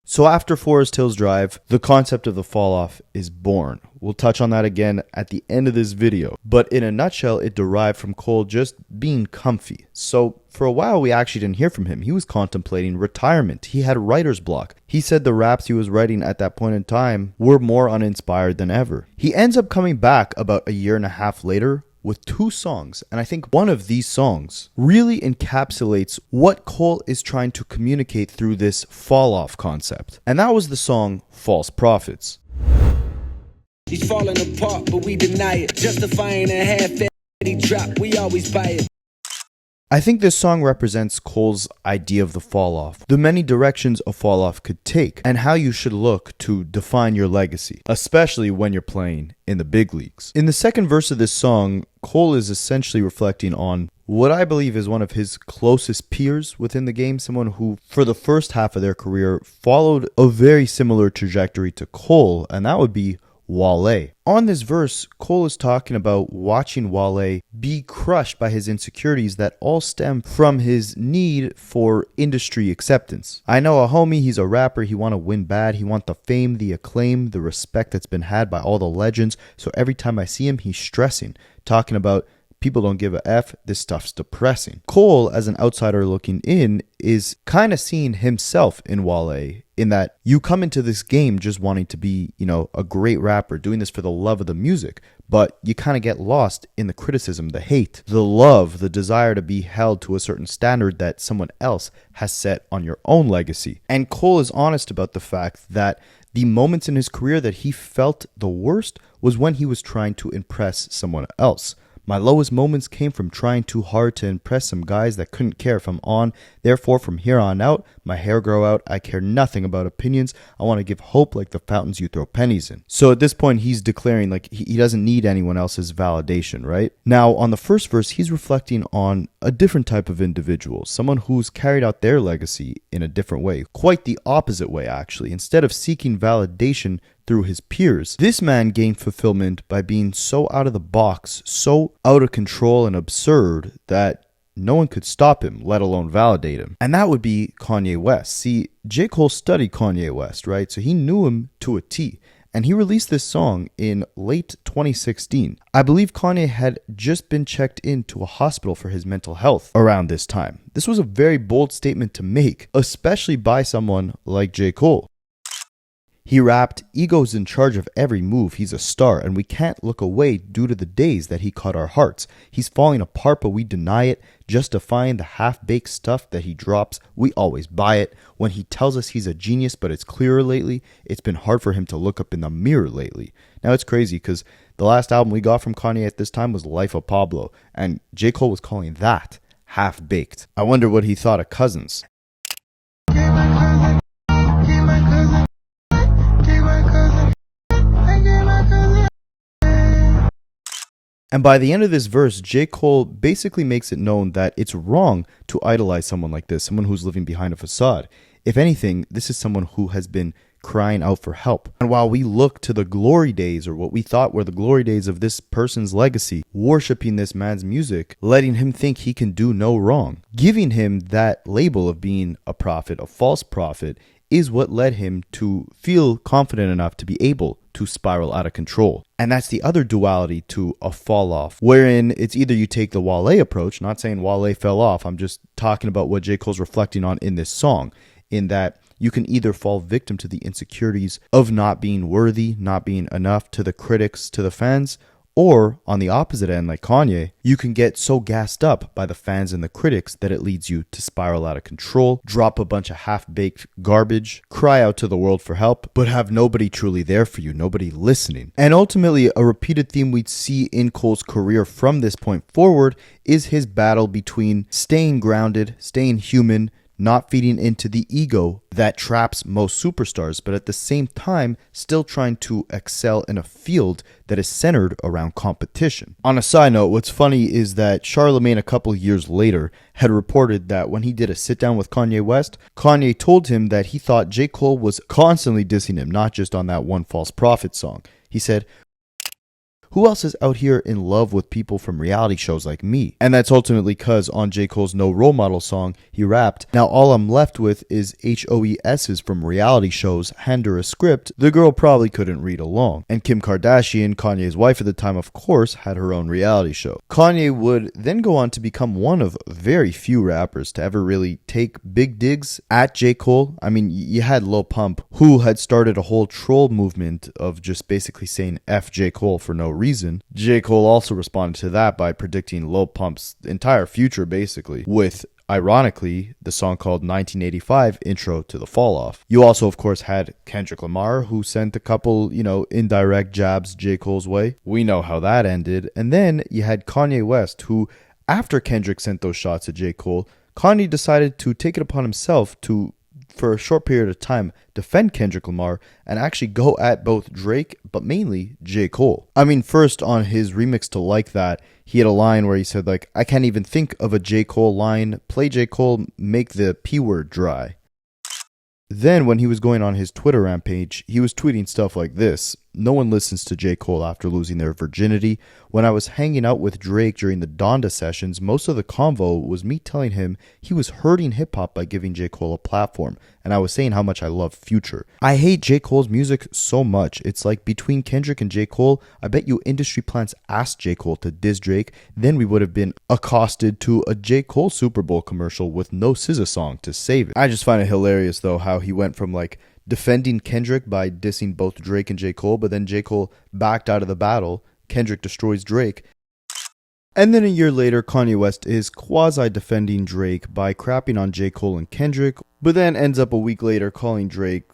So after Forest Hills Drive, the concept of the fall off is born. We'll touch on that again at the end of this video. But in a nutshell, it derived from Cole just being comfy. So for a while, we actually didn't hear from him. He was contemplating retirement. He had writer's block. He said the raps he was writing at that point in time were more uninspired than ever. He ends up coming back about a year and a half later with 2 songs, and I think one of these songs really encapsulates what Cole is trying to communicate through this fall-off concept. And that was the song False Prophets. He's falling apart, but we deny it. Justifying a half-fatty drop, we always buy it. I think this song represents Cole's idea of the fall-off, the many directions a fall-off could take, and how you should look to define your legacy, especially when you're playing in the big leagues. In the second verse of this song, Cole is essentially reflecting on what I believe is one of his closest peers within the game, someone who, for the first half of their career, followed a very similar trajectory to Cole, and that would be Wale. On this verse, Cole is talking about watching Wale be crushed by his insecurities that all stem from his need for industry acceptance. I know a homie, he's a rapper, he want to win bad, he want the fame, the acclaim, the respect that's been had by all the legends, so every time I see him, he's stressing, talking about people don't give a F, this stuff's depressing. Cole, as an outsider looking in, is kind of seeing himself in Wale, in that you come into this game just wanting to be, a great rapper, doing this for the love of the music, but you kind of get lost in the criticism, the hate, the love, the desire to be held to a certain standard that someone else has set on your own legacy. And Cole is honest about the fact that the moments in his career that he felt the worst was when he was trying to impress someone else. My lowest moments came from trying too hard to impress some guys that couldn't care if I'm on. Therefore, from here on out, my hair grow out. I care nothing about opinions. I want to give hope like the fountains you throw pennies in. So at this point, he's declaring like he doesn't need anyone else's validation, right? Now, on the first verse, he's reflecting on a different type of individual, someone who's carried out their legacy in a different way, quite the opposite way, actually. Instead of seeking validation through his peers, this man gained fulfillment by being so out of the box, so out of control and absurd that no one could stop him, let alone validate him. And that would be Kanye West. See, J. Cole studied Kanye West, right? So he knew him to a T. And he released this song in late 2016. I believe Kanye had just been checked into a hospital for his mental health around this time. This was a very bold statement to make, especially by someone like J. Cole. He rapped, "Ego's in charge of every move, he's a star, and we can't look away due to the days that he caught our hearts. He's falling apart, but we deny it, justifying the half-baked stuff that he drops, we always buy it. When he tells us he's a genius, but it's clearer lately, it's been hard for him to look up in the mirror lately." Now it's crazy, because the last album we got from Kanye at this time was Life of Pablo, and J. Cole was calling that half-baked. I wonder what he thought of Cousins. And by the end of this verse, J. Cole basically makes it known that it's wrong to idolize someone like this, someone who's living behind a facade. If anything, this is someone who has been crying out for help. And while we look to the glory days, or what we thought were the glory days of this person's legacy, worshiping this man's music, letting him think he can do no wrong, giving him that label of being a prophet, a false prophet, is what led him to feel confident enough to be able to spiral out of control. And that's the other duality to a fall off, wherein it's either you take the Wale approach, not saying Wale fell off, I'm just talking about what J. Cole's reflecting on in this song, in that you can either fall victim to the insecurities of not being worthy, not being enough to the critics, to the fans, or on the opposite end, like Kanye, you can get so gassed up by the fans and the critics that it leads you to spiral out of control, drop a bunch of half-baked garbage, cry out to the world for help, but have nobody truly there for you, nobody listening. And ultimately, a repeated theme we'd see in Cole's career from this point forward is his battle between staying grounded, staying human, not feeding into the ego that traps most superstars, but at the same time, still trying to excel in a field that is centered around competition. On a side note, what's funny is that Charlemagne a couple years later had reported that when he did a sit down with Kanye West, Kanye told him that he thought J. Cole was constantly dissing him, not just on that one False Prophet song. He said, "Who else is out here in love with people from reality shows like me?" And that's ultimately because on J. Cole's No Role Model song, he rapped, "Now all I'm left with is HOES's from reality shows, hand her a script, the girl probably couldn't read along." And Kim Kardashian, Kanye's wife at the time, of course, had her own reality show. Kanye would then go on to become one of very few rappers to ever really take big digs at J. Cole. I mean, you had Lil Pump, who had started a whole troll movement of just basically saying F J. Cole for no reason. reason. J. Cole also responded to that by predicting Lil Pump's entire future, basically, with, ironically, the song called 1985, Intro to the Fall Off. You also, of course, had Kendrick Lamar, who sent a couple, indirect jabs J. Cole's way. We know how that ended. And then you had Kanye West, who, after Kendrick sent those shots at J. Cole, Kanye decided to take it upon himself to, for a short period of time, defend Kendrick Lamar and actually go at both Drake, but mainly J. Cole. I mean, first on his remix to Like That, he had a line where he said, like, I can't even think of a J. Cole line. Play J. Cole, make the P word dry. Then, when he was going on his Twitter rampage, he was tweeting stuff like this. No one listens to J. Cole after losing their virginity. When I was hanging out with Drake during the Donda sessions, most of the convo was me telling him he was hurting hip-hop by giving J. Cole a platform, and I was saying how much I love Future. I hate J. Cole's music so much. It's like between Kendrick and J. Cole, I bet you industry plants asked J. Cole to diss Drake, then we would have been accosted to a J. Cole Super Bowl commercial with no SZA song to save it. I just find it hilarious, though, how he went from, like, defending Kendrick by dissing both Drake and J. Cole, but then J. Cole backed out of the battle. Kendrick destroys Drake. And then a year later, Kanye West is quasi-defending Drake by crapping on J. Cole and Kendrick, but then ends up a week later calling Drake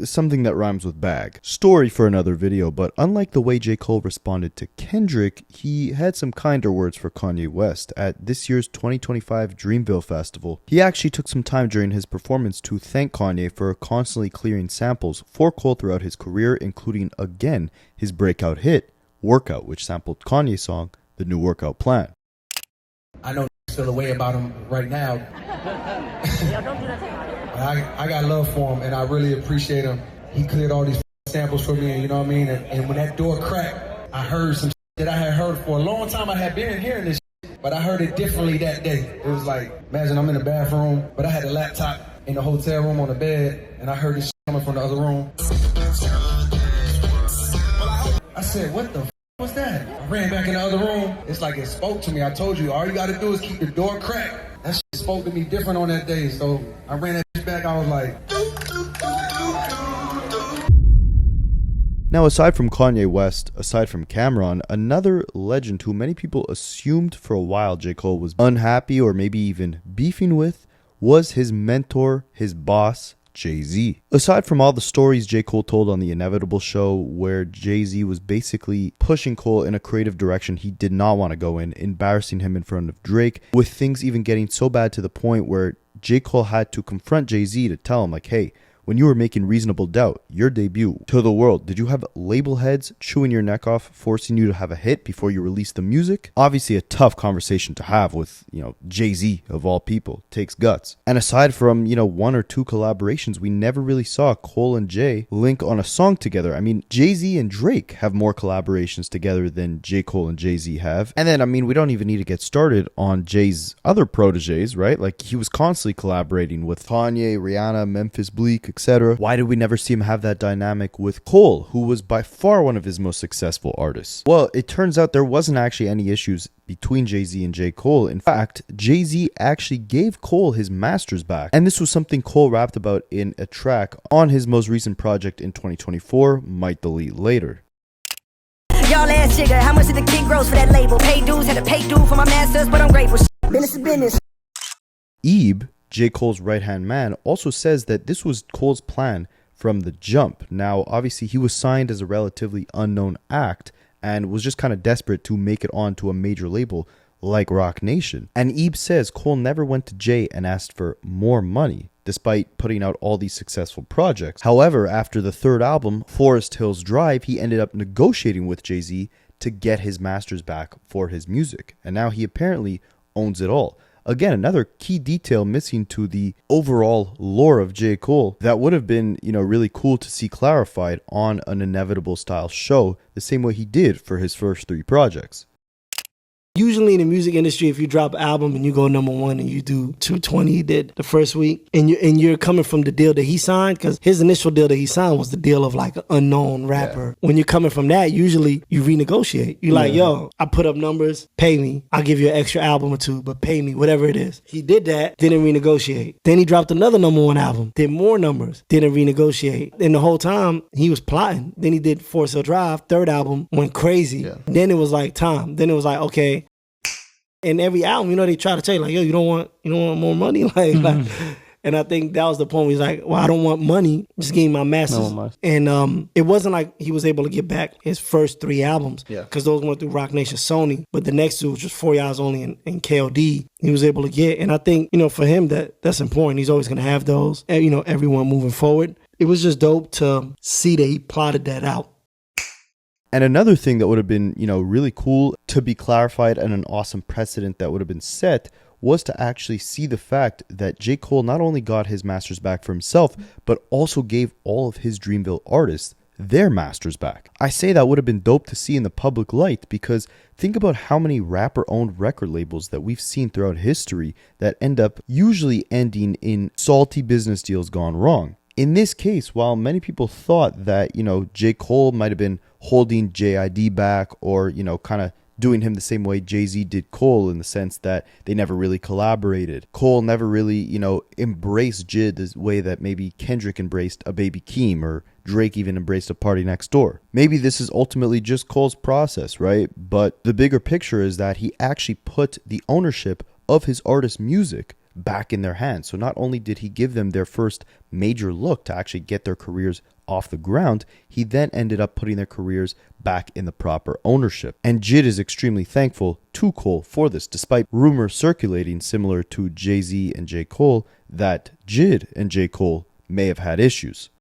something that rhymes with bag. Story for another video, but unlike the way J. Cole responded to Kendrick, he had some kinder words for Kanye West. At this year's 2025 Dreamville Festival, he actually took some time during his performance to thank Kanye for constantly clearing samples for Cole throughout his career, including, again, his breakout hit, Workout, which sampled Kanye's song, The New Workout Plan. I know feel a way about him right now. I got love for him, and I really appreciate him. He cleared all these samples for me, and you know what I mean? And when that door cracked, I heard some that I had heard for a long time. I had been hearing this, but I heard it differently that day. It was like, imagine I'm in the bathroom, but I had the laptop in the hotel room on the bed, and I heard this coming from the other room. I said, what the was that? I ran back in the other room. It's like it spoke to me. I told you, all you got to do is keep the door cracked. That shit spoke to me different on that day. So I ran that back. I was like. Now, aside from Kanye West, aside from Cameron, another legend who many people assumed for a while J. Cole was unhappy or maybe even beefing with was his mentor, his boss, Jay-Z. Aside from all the stories J. Cole told on the Inevitable show where Jay-Z was basically pushing Cole in a creative direction he did not want to go in, embarrassing him in front of Drake, with things even getting so bad to the point where J. Cole had to confront Jay-Z to tell him, like, hey, when you were making Reasonable Doubt, your debut, to the world, did you have label heads chewing your neck off, forcing you to have a hit before you released the music? Obviously a tough conversation to have with, Jay-Z of all people. Takes guts. And aside from, one or two collaborations, we never really saw Cole and Jay link on a song together. I mean, Jay-Z and Drake have more collaborations together than J. Cole and Jay-Z have. And then, we don't even need to get started on Jay's other proteges, right? Like, he was constantly collaborating with Kanye, Rihanna, Memphis Bleak, etc. Why did we never see him have that dynamic with Cole, who was by far one of his most successful artists? Well, it turns out there wasn't actually any issues between Jay-Z and J. Cole. In fact, Jay-Z actually gave Cole his masters back. And this was something Cole rapped about in a track on his most recent project in 2024, Might Delete Later. Y'all ass jigger, how much did the kid gross for that label? Pay dues, had to pay due for my masters, but I'm grateful. Business is business. Ebe, J. Cole's right-hand man, also says that this was Cole's plan from the jump. Now, obviously, he was signed as a relatively unknown act and was just kind of desperate to make it onto a major label like Roc Nation. And Ebe says Cole never went to Jay and asked for more money, despite putting out all these successful projects. However, after the third album, Forest Hills Drive, he ended up negotiating with Jay-Z to get his masters back for his music. And now he apparently owns it all. Again, another key detail missing to the overall lore of J. Cole that would have been, really cool to see clarified on an Inevitable style show the same way he did for his first three projects. Usually in the music industry, if you drop an album and you go number one and you do 220, he did the first week, and you're coming from the deal that he signed, because his initial deal that he signed was the deal of like an unknown rapper. When you're coming from that, usually you renegotiate. You're like, yo, I put up numbers, pay me. I'll give you an extra album or two, but pay me, whatever it is. He did that, didn't renegotiate. Then he dropped another number one album, did more numbers, didn't renegotiate. And the whole time he was plotting. Then he did Forest Hill Drive, third album, went crazy. Then it was like time. Then it was like, okay. And every album, you know, they try to tell you, like, yo, you don't want more money? Like, and I think that was the point where he's like, well, I don't want money, just give me my masters. And it wasn't like he was able to get back his first 3 albums, because those went through Roc Nation, Sony. But the next 2, which was 4 Hours Only and KOD, he was able to get. And I think, you know, for him, that's important. He's always going to have those, and, you know, everyone moving forward. It was just dope to see that he plotted that out. And another thing that would have been, you know, really cool to be clarified, and an awesome precedent that would have been set, was to actually see the fact that J. Cole not only got his masters back for himself, but also gave all of his Dreamville artists their masters back. I say that would have been dope to see in the public light, because think about how many rapper-owned record labels that we've seen throughout history that end up usually ending in salty business deals gone wrong. In this case, while many people thought that, you know, J. Cole might have been holding JID back, or, you know, kind of doing him the same way Jay-Z did Cole, in the sense that they never really collaborated. Cole never really, you know, embraced JID the way that maybe Kendrick embraced a Baby Keem, or Drake even embraced a PARTYNEXTDOOR. Maybe this is ultimately just Cole's process, right? But the bigger picture is that he actually put the ownership of his artist's music back in their hands. So not only did he give them their first major look to actually get their careers off the ground, he then ended up putting their careers back in the proper ownership. And JID is extremely thankful to Cole for this, despite rumors circulating similar to Jay-Z and J. Cole that JID and J. Cole may have had issues.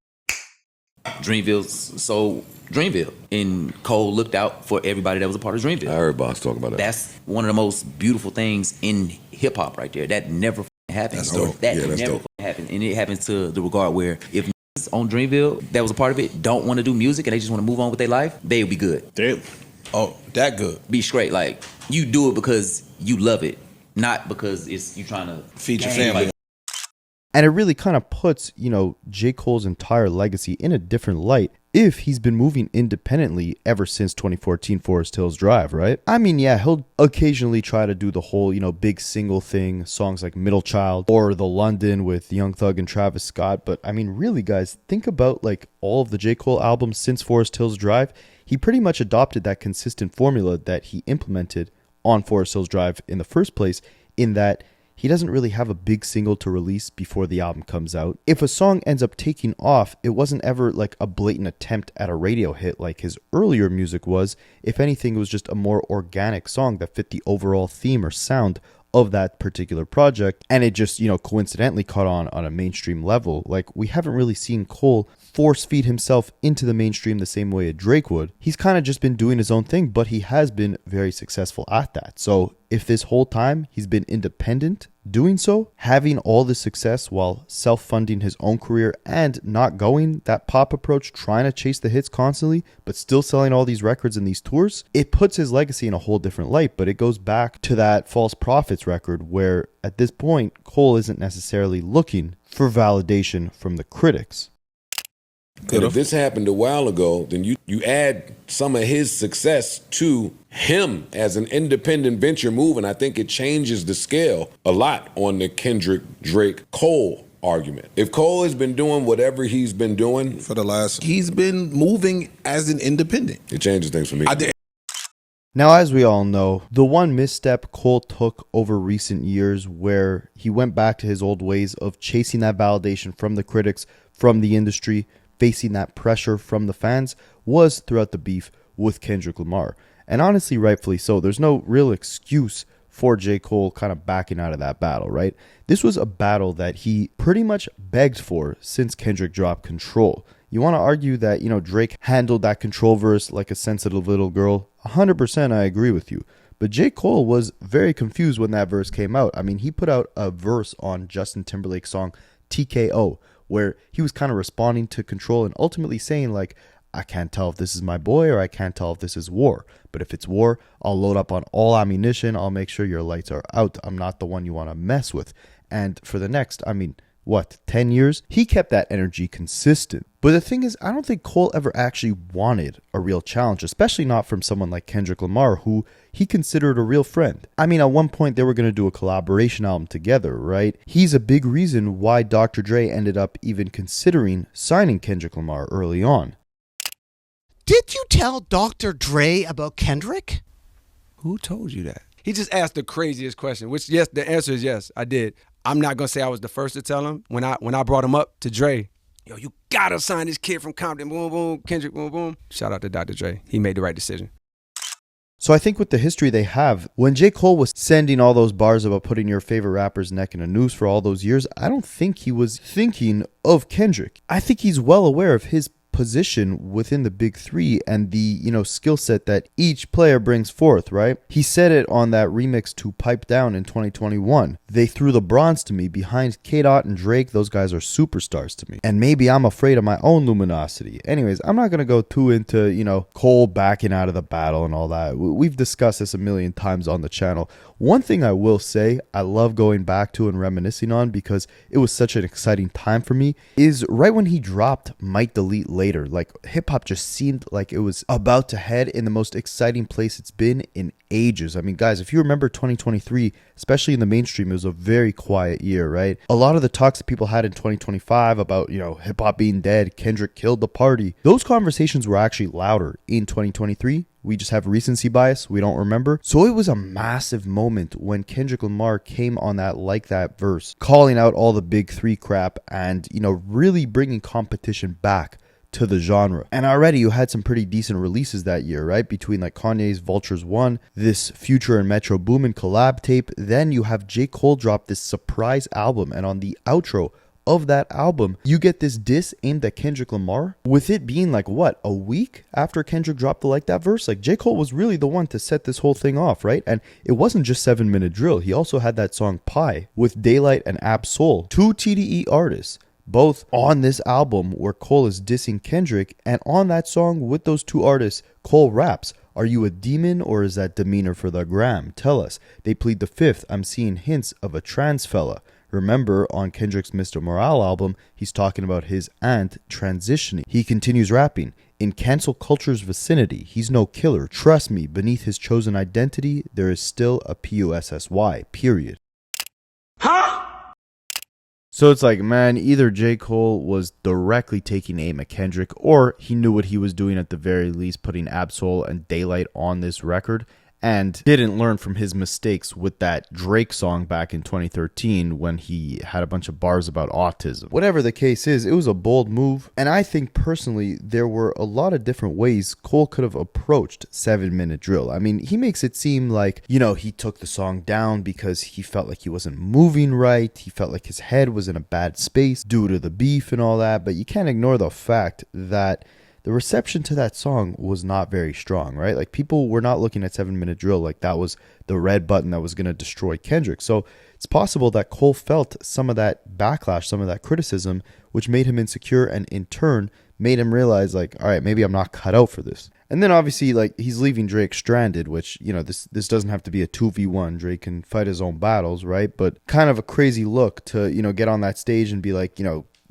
Dreamville sold Dreamville, and Cole looked out for everybody that was a part of Dreamville. I heard Boss talk about that. That's one of the most beautiful things in hip hop right there. That never happens. That's dope. That That's never dope. happens, and it happens to the regard where if on Dreamville that was a part of it don't want to do music and they just want to move on with their life, they'll be good. That good. Be straight. Like, you do it because you love it, not because it's you trying to feed your gang, family. like, And it really kind of puts, you know, J. Cole's entire legacy in a different light if he's been moving independently ever since 2014 Forest Hills Drive, right? I mean, yeah, he'll occasionally try to do the whole, you know, big single thing, songs like Middle Child or The London with Young Thug and Travis Scott. But I mean, really, guys, think about like all of the J. Cole albums since Forest Hills Drive. He pretty much adopted that consistent formula that he implemented on Forest Hills Drive in the first place, in that he doesn't really have a big single to release before the album comes out. If a song ends up taking off, it wasn't ever like a blatant attempt at a radio hit like his earlier music was. If anything, it was just a more organic song that fit the overall theme or sound of that particular project, and it just, you know, coincidentally caught on a mainstream level. Like, we haven't really seen Cole force feed himself into the mainstream the same way a Drake would. He's kind of just been doing his own thing, but he has been very successful at that. So if this whole time he's been independent doing so, having all this success while self-funding his own career and not going that pop approach, trying to chase the hits constantly, but still selling all these records and these tours, it puts his legacy in a whole different light. But it goes back to that False Prophets record, where at this point, Cole isn't necessarily looking for validation from the critics. And if this happened a while ago, then you add some of his success to him as an independent venture move, and I think it changes the scale a lot on the Kendrick, Drake, Cole argument. If Cole has been doing whatever he's been doing for the last, he's been moving as an independent. It changes things for me. Now, as we all know, the one misstep Cole took over recent years, where he went back to his old ways of chasing that validation from the critics, from the industry, facing that pressure from the fans, was throughout the beef with Kendrick Lamar. And honestly, rightfully so. There's no real excuse for J. Cole kind of backing out of that battle, right? This was a battle that he pretty much begged for since Kendrick dropped Control. You want to argue that, you know, Drake handled that Control verse like a sensitive little girl? 100% I agree with you. But J. Cole was very confused when that verse came out. I mean, he put out a verse on Justin Timberlake's song TKO, where he was kind of responding to Control and ultimately saying, like, I can't tell if this is my boy or I can't tell if this is war. But if it's war, I'll load up on all ammunition. I'll make sure your lights are out. I'm not the one you want to mess with. And for the next, 10 years? He kept that energy consistent. But the thing is, I don't think Cole ever actually wanted a real challenge, especially not from someone like Kendrick Lamar, who he considered a real friend. At one point they were going to do a collaboration album together, right? He's a big reason why Dr. Dre ended up even considering signing Kendrick Lamar early on. Did you tell Dr. Dre about Kendrick? Who told you that? He just asked the craziest question, which, yes, the answer is yes, I did. I'm not going to say I was the first to tell him. When I brought him up to Dre, yo, you got to sign this kid from Compton, boom, boom, Kendrick, boom, boom. Shout out to Dr. Dre. He made the right decision. So I think with the history they have, when J. Cole was sending all those bars about putting your favorite rapper's neck in a noose for all those years, I don't think he was thinking of Kendrick. I think he's well aware of his position within the big three and the, skill set that each player brings forth, right? He said it on that remix to Pipe Down in 2021. They threw the bronze to me behind K-Dot and Drake. Those guys are superstars to me. And maybe I'm afraid of my own luminosity. Anyways, I'm not going to go too into, Cole backing out of the battle and all that. We've discussed this a million times on the channel. One thing I will say I love going back to and reminiscing on because it was such an exciting time for me is right when he dropped Might Delete Later. Like, hip-hop just seemed like it was about to head in the most exciting place it's been in ages. Guys, if you remember 2023, especially in the mainstream, it was a very quiet year, right? A lot of the talks that people had in 2025 about, hip-hop being dead, Kendrick killed the party, those conversations were actually louder in 2023. We just have recency bias. We don't remember. So it was a massive moment when Kendrick Lamar came on that Like That verse, calling out all the big three crap and, really bringing competition back to the genre. And already you had some pretty decent releases that year, right? Between like Kanye's Vultures 1, this Future and Metro Boomin collab tape. Then you have J. Cole drop this surprise album. And on the outro of that album, you get this diss aimed at Kendrick Lamar, with it being like, a week after Kendrick dropped the Like That verse? Like, J. Cole was really the one to set this whole thing off, right? And it wasn't just 7 Minute Drill. He also had that song Pie with Daylight and Ab Soul, two TDE artists, both on this album where Cole is dissing Kendrick. And on that song with those two artists, Cole raps, "Are you a demon or is that demeanor for the gram? Tell us." They plead the fifth. "I'm seeing hints of a trans fella." Remember, on Kendrick's Mr. Morale album, he's talking about his aunt transitioning. He continues rapping, "In cancel culture's vicinity, he's no killer. Trust me, beneath his chosen identity, there is still a PUSSY, period." Huh? So it's like, man, either J. Cole was directly taking aim at Kendrick, or he knew what he was doing at the very least, putting Ab-Soul and Daylight on this record, and didn't learn from his mistakes with that Drake song back in 2013 when he had a bunch of bars about autism. Whatever the case is, it was a bold move, and I think personally there were a lot of different ways Cole could have approached 7 Minute Drill. He makes it seem like, he took the song down because he felt like he wasn't moving right, he felt like his head was in a bad space due to the beef and all that, but you can't ignore the fact that the reception to that song was not very strong, right? Like, people were not looking at 7 Minute Drill like that was the red button that was going to destroy Kendrick. So it's possible that Cole felt some of that backlash, some of that criticism, which made him insecure and in turn made him realize, like, all right, maybe I'm not cut out for this. And then obviously, like, he's leaving Drake stranded, which, this doesn't have to be a 2v1. Drake can fight his own battles, right? But kind of a crazy look to, get on that stage and be like,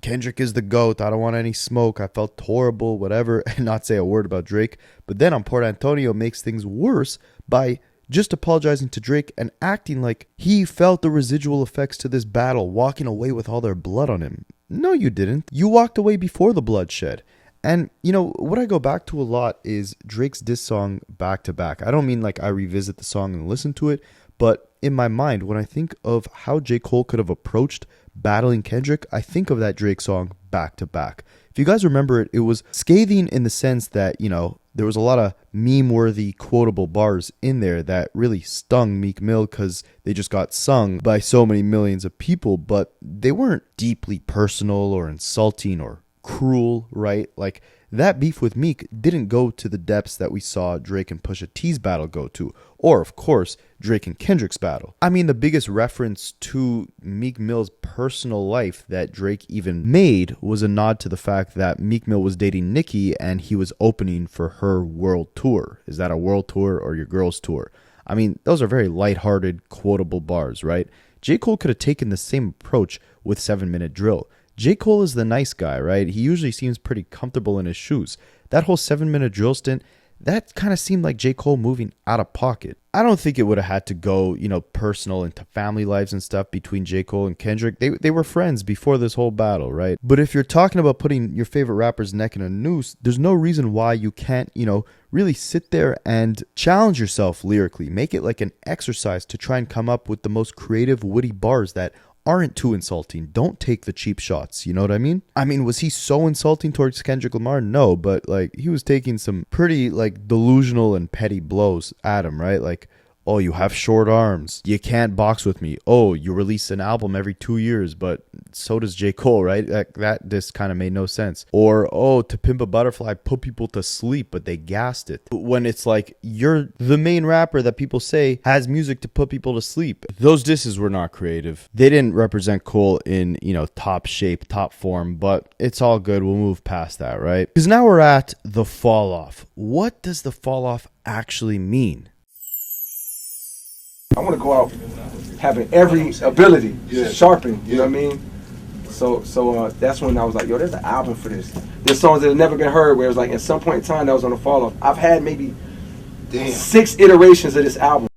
Kendrick is the GOAT. I don't want any smoke. I felt horrible, whatever, and not say a word about Drake. But then on Port Antonio makes things worse by just apologizing to Drake and acting like he felt the residual effects to this battle, walking away with all their blood on him. No, you didn't. You walked away before the bloodshed. And, what I go back to a lot is Drake's diss song Back to Back. I don't mean like I revisit the song and listen to it, but in my mind, when I think of how J. Cole could have approached battling Kendrick, I think of that Drake song Back to Back. If you guys remember it, it was scathing in the sense that, there was a lot of meme-worthy quotable bars in there that really stung Meek Mill because they just got sung by so many millions of people, but they weren't deeply personal or insulting or cruel, right? Like, that beef with Meek didn't go to the depths that we saw Drake and Pusha T's battle go to, or of course, Drake and Kendrick's battle. I mean, the biggest reference to Meek Mill's personal life that Drake even made was a nod to the fact that Meek Mill was dating Nicki and he was opening for her world tour. Is that a world tour or your girl's tour? I mean, those are very lighthearted, quotable bars, right? J. Cole could have taken the same approach with 7 Minute Drill. J. Cole is the nice guy, right? He usually seems pretty comfortable in his shoes. That whole 7 Minute Drill stint, that kind of seemed like J. Cole moving out of pocket. I don't think it would have had to go, personal into family lives and stuff between J. Cole and Kendrick. They were friends before this whole battle, right? But if you're talking about putting your favorite rapper's neck in a noose, there's no reason why you can't, really sit there and challenge yourself lyrically. Make it like an exercise to try and come up with the most creative, witty bars that aren't too insulting. Don't take the cheap shots, you know what I mean? I mean, was he so insulting towards Kendrick Lamar? No, but he was taking some pretty delusional and petty blows at him, right? Like, oh, you have short arms, you can't box with me. Oh, you release an album every 2 years, but so does J. Cole, right? That just kind of made no sense. Or, oh, To Pimp a Butterfly put people to sleep, but they gassed it. When it's like, you're the main rapper that people say has music to put people to sleep. Those disses were not creative. They didn't represent Cole in, top shape, top form, but it's all good. We'll move past that, right? Because now we're at the fall off. What does the fall off actually mean? I want to go out having every ability sharpened, you know what I mean? So that's when I was like, yo, there's an album for this. There's songs that have never been heard where it was like, at some point in time, that was on the fall off. I've had maybe 6 iterations of this album.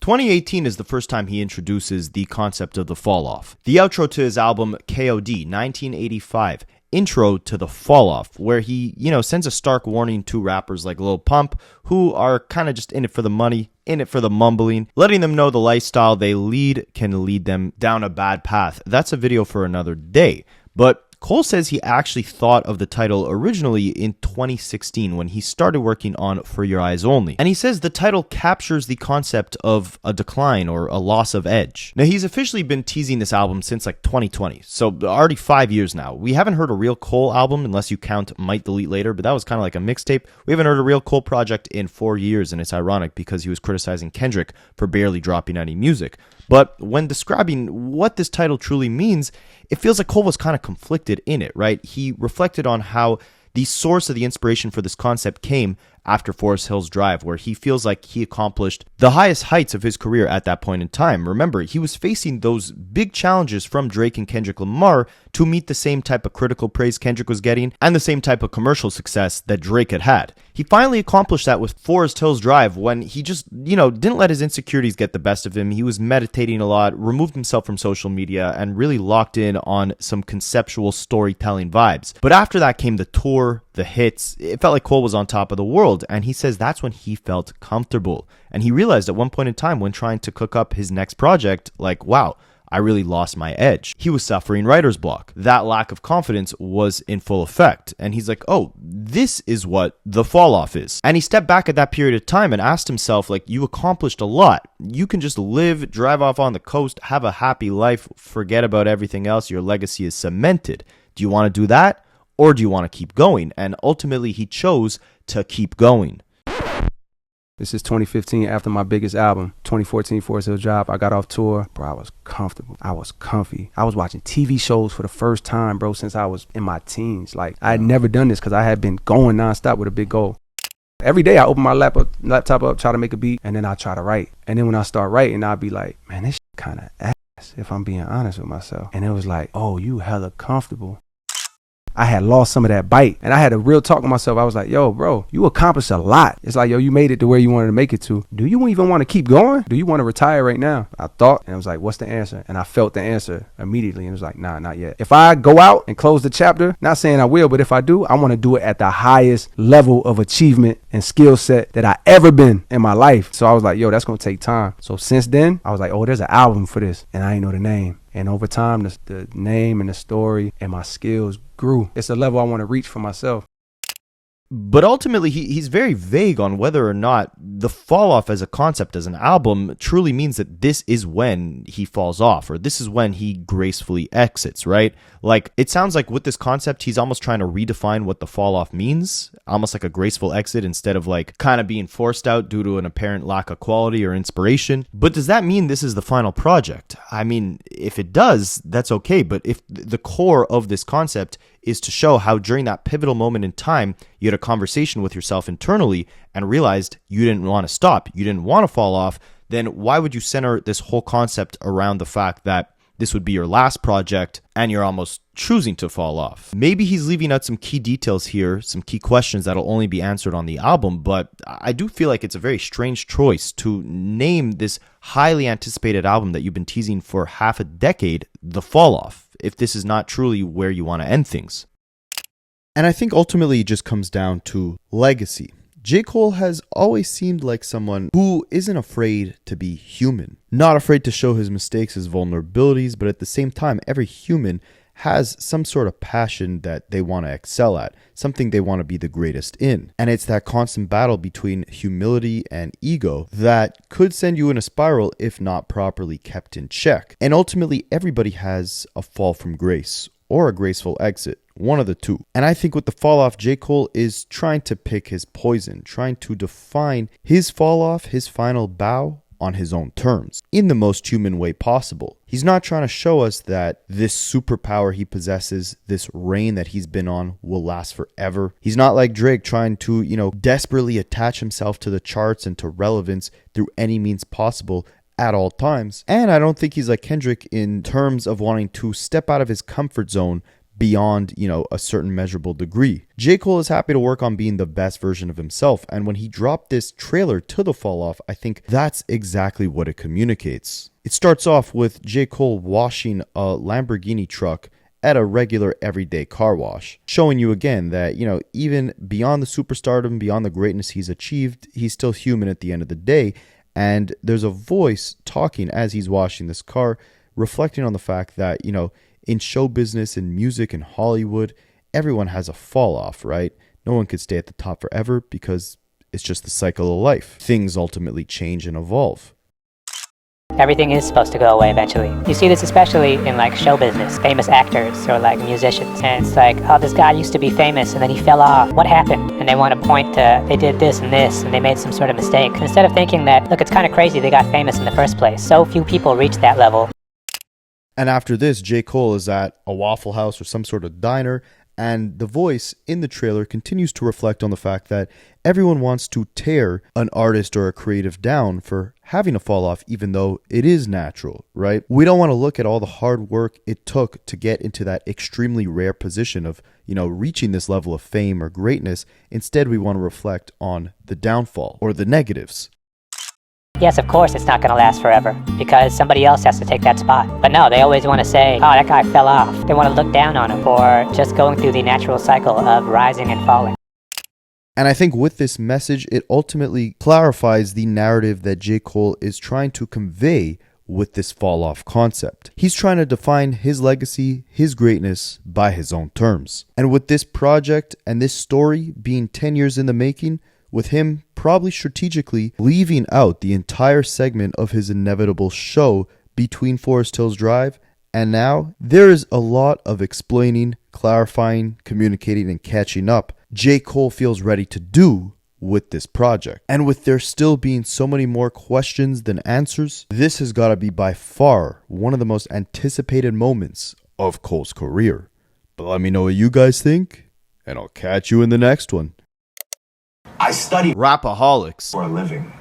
2018 is the first time he introduces the concept of the fall off. The outro to his album KOD 1985, Intro to the Fall Off, where he, sends a stark warning to rappers like Lil Pump, who are kind of just in it for the money, in it for the mumbling, letting them know the lifestyle they lead can lead them down a bad path. That's a video for another day. But Cole says he actually thought of the title originally in 2016 when he started working on For Your Eyes Only. And he says the title captures the concept of a decline or a loss of edge. Now, he's officially been teasing this album since 2020, so already 5 years now. We haven't heard a real Cole album unless you count Might Delete Later, but that was kind of like a mixtape. We haven't heard a real Cole project in 4 years, and it's ironic because he was criticizing Kendrick for barely dropping any music. But when describing what this title truly means, it feels like Cole was kind of conflicted in it, right? He reflected on how the source of the inspiration for this concept came after Forest Hills Drive, where he feels like he accomplished the highest heights of his career at that point in time. Remember, he was facing those big challenges from Drake and Kendrick Lamar to meet the same type of critical praise Kendrick was getting and the same type of commercial success that Drake had had. He finally accomplished that with Forest Hills Drive when he just, didn't let his insecurities get the best of him. He was meditating a lot, removed himself from social media, and really locked in on some conceptual storytelling vibes. But after that came the tour, the hits. It felt like Cole was on top of the world, and he says that's when he felt comfortable. And he realized at one point in time when trying to cook up his next project, wow, I really lost my edge. He was suffering writer's block. That lack of confidence was in full effect. And he's like, oh, this is what the fall off is. And he stepped back at that period of time and asked himself, you accomplished a lot. You can just live, drive off on the coast, have a happy life, forget about everything else. Your legacy is cemented. Do you want to do that? Or do you want to keep going? And ultimately, he chose to keep going. This is 2015 after my biggest album, 2014 Forest Hills Drive. I got off tour. Bro, I was comfortable. I was comfy. I was watching TV shows for the first time, bro, since I was in my teens. I had never done this because I had been going nonstop with a big goal. Every day I open my laptop up, try to make a beat, and then I try to write. And then when I start writing, I'll be like, man, this kind of ass, if I'm being honest with myself. And it was like, oh, you hella comfortable. I had lost some of that bite, and I had a real talk with myself. I was like, yo, bro, you accomplished a lot. It's like, yo, you made it to where you wanted to make it to. Do you even want to keep going? Do you want to retire right now? I thought, and I was like, what's the answer? And I felt the answer immediately, and it was like, nah, not yet. If I go out and close the chapter, not saying I will, but if I do, I want to do it at the highest level of achievement and skill set that I ever been in my life. So I was like, yo, that's going to take time. So since then, I was like, oh, there's an album for this, and I ain't know the name. And over time, the name and the story and my skills grew. It's a level I want to reach for myself. But ultimately, he's very vague on whether or not the fall off as a concept, as an album, truly means that this is when he falls off, or this is when he gracefully exits, right? Like, it sounds like with this concept, he's almost trying to redefine what the fall off means, almost like a graceful exit instead of like kind of being forced out due to an apparent lack of quality or inspiration. But does that mean this is the final project? I mean, if it does, that's okay. But if the core of this concept is to show how during that pivotal moment in time, you had a conversation with yourself internally and realized you didn't want to stop, you didn't want to fall off, then why would you center this whole concept around the fact that this would be your last project and you're almost choosing to fall off? Maybe he's leaving out some key details here, some key questions that'll only be answered on the album, but I do feel like it's a very strange choice to name this highly anticipated album that you've been teasing for half a decade The Fall Off, if this is not truly where you want to end things. And I think ultimately it just comes down to legacy. J. Cole has always seemed like someone who isn't afraid to be human, not afraid to show his mistakes, his vulnerabilities, but at the same time, every human has some sort of passion that they want to excel at, something they want to be the greatest in. And it's that constant battle between humility and ego that could send you in a spiral if not properly kept in check. And ultimately, everybody has a fall from grace or a graceful exit, one of the two. And I think with the fall off, J. Cole is trying to pick his poison, trying to define his fall off, his final bow, on his own terms, in the most human way possible. He's not trying to show us that this superpower he possesses, this reign that he's been on, will last forever. He's not like Drake trying to, desperately attach himself to the charts and to relevance through any means possible at all times. And I don't think he's like Kendrick in terms of wanting to step out of his comfort zone beyond, a certain measurable degree. J. Cole is happy to work on being the best version of himself, and when he dropped this trailer to The Fall Off, I think that's exactly what it communicates. It starts off with J. Cole washing a Lamborghini truck at a regular everyday car wash, showing you again that, even beyond the superstardom, beyond the greatness he's achieved, he's still human at the end of the day, and there's a voice talking as he's washing this car, reflecting on the fact that, in show business, in music, in Hollywood, everyone has a fall off, right? No one could stay at the top forever because it's just the cycle of life. Things ultimately change and evolve. Everything is supposed to go away eventually. You see this especially in like show business, famous actors or like musicians. And it's like, oh, this guy used to be famous and then he fell off. What happened? And they want to point to, they did this and this and they made some sort of mistake. Instead of thinking that, look, it's kind of crazy they got famous in the first place. So few people reach that level. And after this, J. Cole is at a Waffle House or some sort of diner, and the voice in the trailer continues to reflect on the fact that everyone wants to tear an artist or a creative down for having a fall off, even though it is natural, right? We don't want to look at all the hard work it took to get into that extremely rare position of, reaching this level of fame or greatness. Instead, we want to reflect on the downfall or the negatives. Yes, of course it's not going to last forever because somebody else has to take that spot. But no, they always want to say, oh, that guy fell off. They want to look down on him for just going through the natural cycle of rising and falling. And I think with this message, it ultimately clarifies the narrative that J. Cole is trying to convey with this fall off concept. He's trying to define his legacy, his greatness by his own terms. And with this project and this story being 10 years in the making, with him probably strategically leaving out the entire segment of his inevitable show between Forest Hills Drive and now, there is a lot of explaining, clarifying, communicating, and catching up J. Cole feels ready to do with this project. And with there still being so many more questions than answers, this has got to be by far one of the most anticipated moments of Cole's career. But let me know what you guys think, and I'll catch you in the next one. I study Rapaholics for a living.